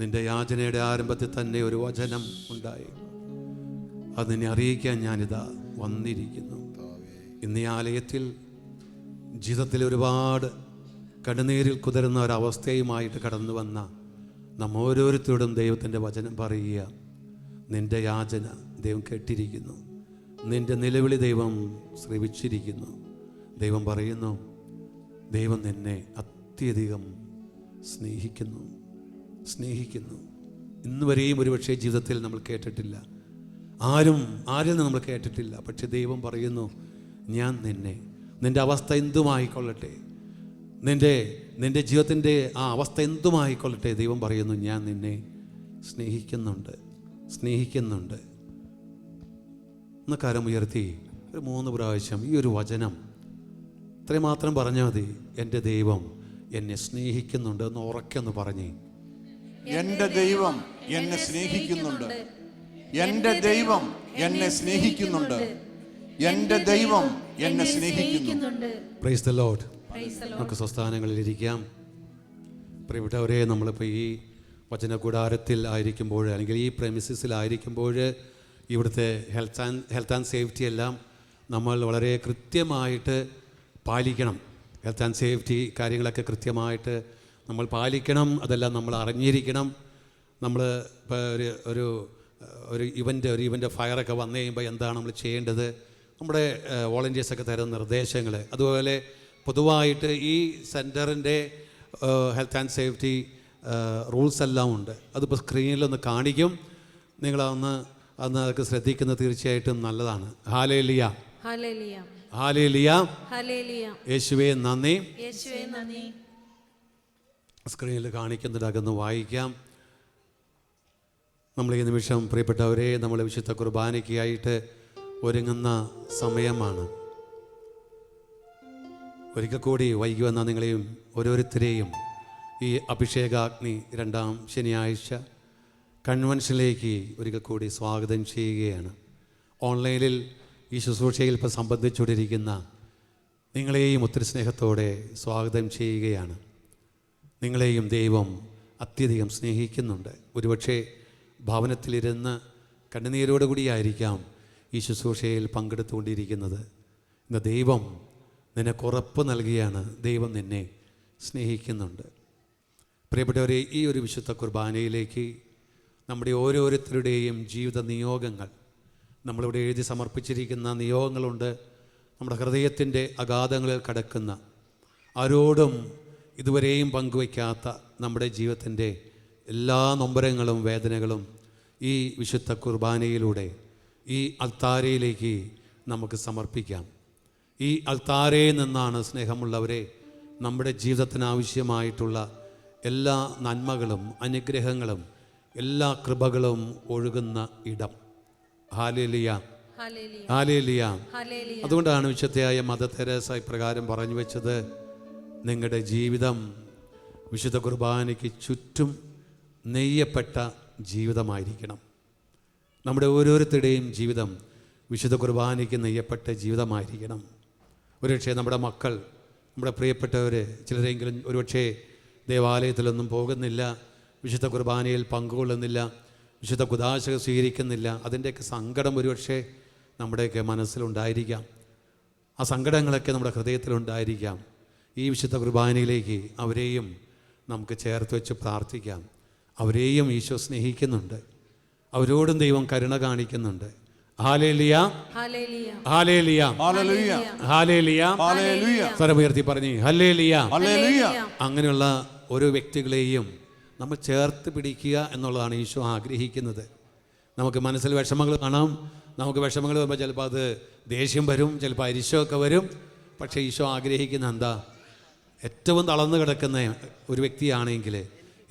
നിന്റെ യാചനയുടെ ആരംഭത്തിൽ തന്നെ ഒരു വചനം ഉണ്ടായി, അത് നിന്നെ അറിയിക്കാൻ ഞാനിതാ വന്നിരിക്കുന്നു. ഇന്ന് ഈ ആലയത്തിൽ ജീവിതത്തിൽ ഒരുപാട് കണ്ണുനീരിൽ കുതിരുന്ന ഒരവസ്ഥയുമായിട്ട് കടന്നു വന്ന നമ്മ ഓരോരുത്തരോടും ദൈവത്തിൻ്റെ വചനം പറയുക. നിന്റെ യാചന ദൈവം കേട്ടിരിക്കുന്നു, നിന്റെ നിലവിളി ദൈവം ശ്രവിച്ചിരിക്കുന്നു. ദൈവം പറയുന്നു, ദൈവം നിന്നെ അത്യധികം സ്നേഹിക്കുന്നു. ഇന്ന് വരെയും ഒരുപക്ഷെ ജീവിതത്തിൽ നമ്മൾ കേട്ടിട്ടില്ല, ആരിൽ നിന്ന് നമ്മൾ കേട്ടിട്ടില്ല. പക്ഷെ ദൈവം പറയുന്നു, ഞാൻ നിൻ്റെ അവസ്ഥ എന്തുമായിക്കൊള്ളട്ടെ, നിൻ്റെ ജീവിതത്തിൻ്റെ ആ അവസ്ഥ എന്തുമായിക്കൊള്ളട്ടെ, ദൈവം പറയുന്നു, ഞാൻ നിന്നെ സ്നേഹിക്കുന്നുണ്ട്. ഒന്ന് കരം ഉയർത്തി ഒരു 3 പ്രാവശ്യം ഈ ഒരു വചനം ഇത്രയും മാത്രം പറഞ്ഞാൽ മതി. എൻ്റെ ദൈവം എന്നെ സ്നേഹിക്കുന്നുണ്ട് എന്ന് ഉറക്കൊന്ന് പറഞ്ഞേ. എൻ്റെ ദൈവം എന്നെ സ്നേഹിക്കുന്നുണ്ട്. എൻ്റെ ദൈവം എന്നെ സ്നേഹിക്കുന്നുണ്ട്. എൻ്റെ ദൈവം എന്നെ സ്നേഹിക്കുന്നുണ്ട്. Praise the Lord. നമുക്ക് സ്വസ്ഥാനങ്ങളിൽ ഇരിക്കാം. പ്രിയപ്പെട്ടവരെ, നമ്മളിപ്പോൾ ഈ വചന കൂടാരത്തിൽ ആയിരിക്കുമ്പോൾ, അല്ലെങ്കിൽ ഈ പ്രമിസിസിലായിരിക്കുമ്പോൾ, ഇവിടുത്തെ ഹെൽത്ത് ആൻഡ് സേഫ്റ്റി എല്ലാം നമ്മൾ വളരെ കൃത്യമായിട്ട് പാലിക്കണം. ഹെൽത്ത് ആൻഡ് സേഫ്റ്റി കാര്യങ്ങളൊക്കെ കൃത്യമായിട്ട് നമ്മൾ പാലിക്കണം. അതെല്ലാം നമ്മൾ അറിഞ്ഞിരിക്കണം. നമ്മൾ ഇപ്പോൾ ഒരു ഇവൻ്റ് ഫയറൊക്കെ വന്നു കഴിയുമ്പോൾ എന്താണ് നമ്മൾ ചെയ്യേണ്ടത്, നമ്മുടെ വോളണ്ടിയേഴ്സൊക്കെ തരുന്ന നിർദ്ദേശങ്ങൾ, അതുപോലെ പൊതുവായിട്ട് ഈ സെൻറ്ററിൻ്റെ ഹെൽത്ത് ആൻഡ് സേഫ്റ്റി റൂൾസ് എല്ലാം ഉണ്ട്. അതിപ്പോൾ സ്ക്രീനിലൊന്ന് കാണിക്കും. നിങ്ങളതൊന്ന് അതൊക്കെ ശ്രദ്ധിക്കുന്നത് തീർച്ചയായിട്ടും നല്ലതാണ്. ഹല്ലേലൂയ, ഹല്ലേലൂയ, ഹല്ലേലൂയ, ഹല്ലേലൂയ. യേശുവേ നന്ദി. യേശുവേ നന്ദി. സ്ക്രീനിൽ കാണിക്കുന്നതാകുന്നു വായിക്കാം. നമ്മൾ ഈ നിമിഷം പ്രിയപ്പെട്ടവരെ, നമ്മൾ വിശുദ്ധ കുർബാനയ്ക്കായിട്ട് ഒരുങ്ങുന്ന സമയമാണ്. ഒരിക്കൽ കൂടി വൈകി വന്ന നിങ്ങളെയും ഓരോരുത്തരെയും ഈ അഭിഷേകാഗ്നി 2ാം ശനിയാഴ്ച കൺവെൻഷനിലേക്ക് ഒരിക്കൽ കൂടി സ്വാഗതം ചെയ്യുകയാണ്. ഓൺലൈനിൽ ഈ ശുശ്രൂഷയിൽ ഇപ്പോൾ സംബന്ധിച്ചുകൊണ്ടിരിക്കുന്ന നിങ്ങളെയും ഒത്തിരി സ്നേഹത്തോടെ സ്വാഗതം ചെയ്യുകയാണ്. നിങ്ങളെയും ദൈവം അത്യധികം സ്നേഹിക്കുന്നുണ്ട്. ഒരുപക്ഷെ ഭവനത്തിലിരുന്ന് കണ്ണുനീരോടുകൂടിയായിരിക്കാം ഈ ശുശ്രൂഷയിൽ പങ്കെടുത്തുകൊണ്ടിരിക്കുന്നത്. ഇന്ന് ദൈവം നിനക്ക് ഉറപ്പ് നൽകിയാണ്, ദൈവം നിന്നെ സ്നേഹിക്കുന്നുണ്ട്. പ്രിയപ്പെട്ടവരെ, ഈ ഒരു വിശുദ്ധ കുർബാനയിലേക്ക് നമ്മുടെ ഓരോരുത്തരുടെയും ജീവിത നിയോഗങ്ങൾ നമ്മളിവിടെ എഴുതി സമർപ്പിച്ചിരിക്കുന്ന നിയോഗങ്ങളുണ്ട്. നമ്മുടെ ഹൃദയത്തിൻ്റെ അഗാധങ്ങളിൽ കടക്കുന്ന, ആരോടും ഇതുവരെയും പങ്കുവയ്ക്കാത്ത നമ്മുടെ ജീവിതത്തിൻ്റെ എല്ലാ നൊമ്പരങ്ങളും വേദനകളും ഈ വിശുദ്ധ കുർബാനയിലൂടെ ഈ അൾത്താരയിലേക്ക് നമുക്ക് സമർപ്പിക്കാം. ഈ അൾത്താരയിൽ നിന്നാണ് സ്നേഹമുള്ളവരെ നമ്മുടെ ജീവിതത്തിന് ആവശ്യമായിട്ടുള്ള എല്ലാ നന്മകളും അനുഗ്രഹങ്ങളും എല്ലാ കൃപകളും ഒഴുകുന്ന ഇടം. Hallelujah, hallelujah. അതുകൊണ്ടാണ് വിശുദ്ധയായ മദർ തെരേസ ഇപ്രകാരം പറഞ്ഞു വെച്ചത്, നിങ്ങളുടെ ജീവിതം വിശുദ്ധ കുർബാനയ്ക്ക് ചുറ്റും നെയ്യപ്പെട്ട ജീവിതമായിരിക്കണം. നമ്മുടെ ഓരോരുത്തരുടെയും ജീവിതം വിശുദ്ധ കുർബാനയ്ക്ക് നെയ്യപ്പെട്ട ജീവിതമായിരിക്കണം. ഒരുപക്ഷെ നമ്മുടെ മക്കൾ, നമ്മുടെ പ്രിയപ്പെട്ടവർ ചിലരെങ്കിലും ഒരുപക്ഷെ ദേവാലയത്തിലൊന്നും പോകുന്നില്ല, വിശുദ്ധ കുർബാനയിൽ പങ്കുകൊള്ളുന്നില്ല, വിശുദ്ധ കുദാശ സ്വീകരിക്കുന്നില്ല. അതിൻ്റെയൊക്കെ സങ്കടം ഒരുപക്ഷെ നമ്മുടെയൊക്കെ മനസ്സിലുണ്ടായിരിക്കാം. ആ സങ്കടങ്ങളൊക്കെ നമ്മുടെ ഹൃദയത്തിലുണ്ടായിരിക്കാം. ഈ വിശുദ്ധ കുർബാനയിലേക്ക് അവരെയും നമുക്ക് ചേർത്ത് വെച്ച് പ്രാർത്ഥിക്കാം. അവരെയും ഈശോ സ്നേഹിക്കുന്നുണ്ട്, അവരോടും ദൈവം കരുണ കാണിക്കുന്നുണ്ട്. ഹല്ലേലൂയ, ഹല്ലേലൂയ, ഹല്ലേലൂയ, ഹല്ലേലൂയ, ഹല്ലേലൂയ, ഹല്ലേലൂയ. സ്വരമുയർത്തി പറഞ്ഞേ ഹല്ലേലൂയ. ഹല്ലേലൂയ. അങ്ങനെയുള്ള ഓരോ വ്യക്തികളെയും നമ്മൾ ചേർത്ത് പിടിക്കുക എന്നുള്ളതാണ് ഈശോ ആഗ്രഹിക്കുന്നത്. നമുക്ക് മനസ്സിൽ വിഷമങ്ങൾ കാണാം. നമുക്ക് വിഷമങ്ങൾ വരുമ്പോൾ ചിലപ്പോൾ അത് ദേഷ്യം വരും, ചിലപ്പോൾ അരിശമൊക്കെ വരും. പക്ഷേ ഈശോ ആഗ്രഹിക്കുന്ന എന്താ? ഏറ്റവും തളർന്നു കിടക്കുന്ന ഒരു വ്യക്തിയാണെങ്കിൽ,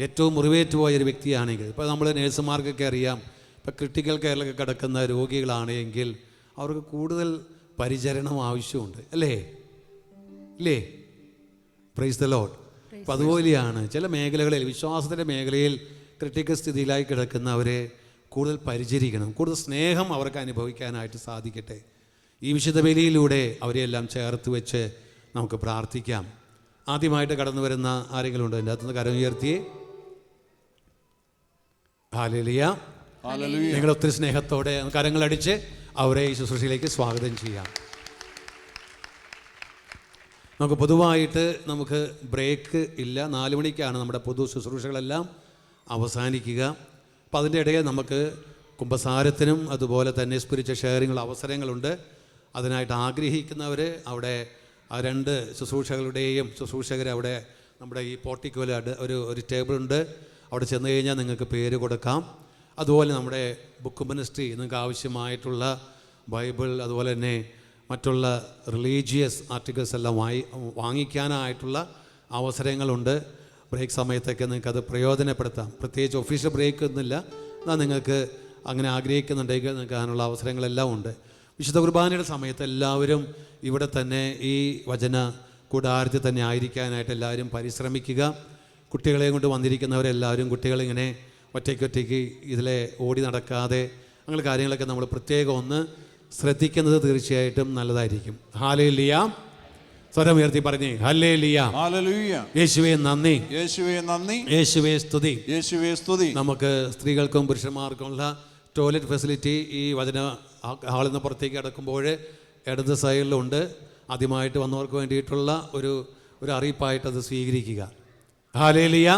ഏറ്റവും മുറിവേറ്റ് പോയ ഒരു വ്യക്തിയാണെങ്കിൽ, ഇപ്പോൾ നമ്മൾ നേഴ്സുമാർക്കൊക്കെ അറിയാം, ഇപ്പോൾ ക്രിട്ടിക്കൽ കെയറിലൊക്കെ കിടക്കുന്ന രോഗികളാണെങ്കിൽ അവർക്ക് കൂടുതൽ പരിചരണം ആവശ്യമുണ്ട്, അല്ലേ? Praise the Lord. അപ്പം അതുപോലെയാണ് ചില മേഖലകളിൽ, വിശ്വാസത്തിൻ്റെ മേഖലയിൽ ക്രിട്ടിക്കൽ സ്ഥിതിയിലായി കിടക്കുന്നവരെ കൂടുതൽ പരിചരിക്കണം, കൂടുതൽ സ്നേഹം അവർക്ക് അനുഭവിക്കാനായിട്ട് സാധിക്കട്ടെ. ഈ വിശുദ്ധ ബലിയിലൂടെ അവരെയെല്ലാം ചേർത്ത് വെച്ച് നമുക്ക് പ്രാർത്ഥിക്കാം. ആദ്യമായിട്ട് കടന്നു വരുന്ന ആരെങ്കിലും ഉണ്ടോ? എൻ്റെ അകത്തുനിന്ന് കരം ഉയർത്തിയേ. ഹല്ലേലൂയ. നിങ്ങൾ ഒത്തിരി സ്നേഹത്തോടെ കരങ്ങളടിച്ച് അവരെ ഈ ശുശ്രൂഷയിലേക്ക് സ്വാഗതം ചെയ്യാം. നമുക്ക് പൊതുവായിട്ട് ബ്രേക്ക് ഇല്ല. 4 മണിക്കാണ് നമ്മുടെ പൊതു ശുശ്രൂഷകളെല്ലാം അവസാനിക്കുക. അപ്പോൾ അതിൻ്റെ ഇടയിൽ നമുക്ക് കുമ്പസാരത്തിനും അതുപോലെ തന്നെ സ്പിരിച്വൽ ഷെയറിങ്ങുള്ള അവസരങ്ങളുണ്ട്. അതിനായിട്ട് ആഗ്രഹിക്കുന്നവർ അവിടെ ആ 2 ശുശ്രൂഷകർ അവിടെ നമ്മുടെ ഈ പോർട്ടിക്കോയിൽ ഒരു ടേബിളുണ്ട്. അവിടെ ചെന്ന് കഴിഞ്ഞാൽ നിങ്ങൾക്ക് പേര് കൊടുക്കാം. അതുപോലെ നമ്മുടെ ബുക്ക് മിനിസ്ട്രി നിങ്ങൾക്ക് ആവശ്യമായിട്ടുള്ള ബൈബിൾ അതുപോലെ തന്നെ മറ്റുള്ള റിലീജിയസ് ആർട്ടിക്കിൾസ് എല്ലാം വാങ്ങിക്കാനായിട്ടുള്ള അവസരങ്ങളുണ്ട്. ബ്രേക്ക് സമയത്തൊക്കെ നിങ്ങൾക്കത് പ്രയോജനപ്പെടുത്താം. പ്രത്യേകിച്ച് ഒഫീഷ്യൽ ബ്രേക്ക് ഒന്നുമില്ല. എന്നാൽ നിങ്ങൾക്ക് അങ്ങനെ ആഗ്രഹിക്കുന്നുണ്ടെങ്കിൽ നിങ്ങൾക്ക് അതിനുള്ള അവസരങ്ങളെല്ലാം ഉണ്ട്. വിശുദ്ധ കുർബാനയുടെ സമയത്ത് എല്ലാവരും ഇവിടെ തന്നെ ഈ വചന കൂടാരത്തിൽ തന്നെ ആയിരിക്കാനായിട്ട് എല്ലാവരും പരിശ്രമിക്കുക. കുട്ടികളെയും കൊണ്ട് വന്നിരിക്കുന്നവരെല്ലാവരും കുട്ടികളിങ്ങനെ ഒറ്റയ്ക്ക് ഇതിലെ ഓടി നടക്കാതെ അങ്ങനെ കാര്യങ്ങളൊക്കെ നമ്മൾ പ്രത്യേകം ഒന്ന് ശ്രദ്ധിക്കുന്നത് തീർച്ചയായിട്ടും നല്ലതായിരിക്കും. ഹല്ലേലൂയ. സ്വരം ഉയർത്തി പറഞ്ഞേ ഹല്ലേലൂയ. യേശുവേ നന്ദി, യേശുവേ നന്ദി, യേശുവേ സ്തുതി, യേശുവേ സ്തുതി. നമുക്ക് സ്ത്രീകൾക്കും പുരുഷന്മാർക്കുമുള്ള ടോയ്ലറ്റ് ഫെസിലിറ്റി ഈ വചന ഹാളിൽ നിന്ന് പുറത്തേക്ക് കിടക്കുമ്പോൾ ഇടത് സൈഡിലുണ്ട്. ആദ്യമായിട്ട് വന്നവർക്ക് വേണ്ടിയിട്ടുള്ള ഒരു അറിയിപ്പായിട്ട് അത് സ്വീകരിക്കുക. ഹല്ലേലൂയ.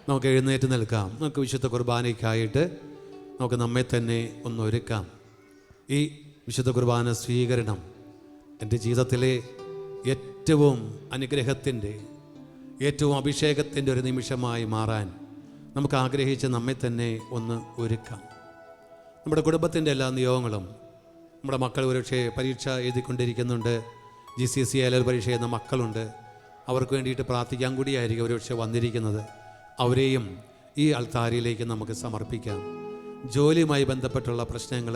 നമുക്ക് എഴുന്നേറ്റ് നിൽക്കാം. നമുക്ക് വിശുദ്ധ കുർബാനയ്ക്കായിട്ട് നമുക്ക് നമ്മെ തന്നെ ഒന്ന് ഒരുക്കാം. ഈ വിശുദ്ധ കുർബാന സ്വീകരണം എൻ്റെ ജീവിതത്തിലെ ഏറ്റവും അനുഗ്രഹത്തിൻ്റെ ഏറ്റവും അഭിഷേകത്തിൻ്റെ ഒരു നിമിഷമായി മാറാൻ നമുക്ക് ആഗ്രഹിച്ച് നമ്മെ തന്നെ ഒന്ന് ഒരുക്കാം. നമ്മുടെ കുടുംബത്തിൻ്റെ എല്ലാ നിയോഗങ്ങളും നമ്മുടെ മക്കൾ ഒരുപക്ഷെ പരീക്ഷ എഴുതിക്കൊണ്ടിരിക്കുന്നുണ്ട്. GCSE ALL പരീക്ഷ എഴുതുന്ന മക്കളുണ്ട്. അവർക്ക് വേണ്ടിയിട്ട് പ്രാർത്ഥിക്കാൻ കൂടിയായിരിക്കും ഒരുപക്ഷെ വന്നിരിക്കുന്നത്. അവരെയും ഈ അൾത്താരയിലേക്ക് നമുക്ക് സമർപ്പിക്കാം. ജോലിയുമായി ബന്ധപ്പെട്ടുള്ള പ്രശ്നങ്ങൾ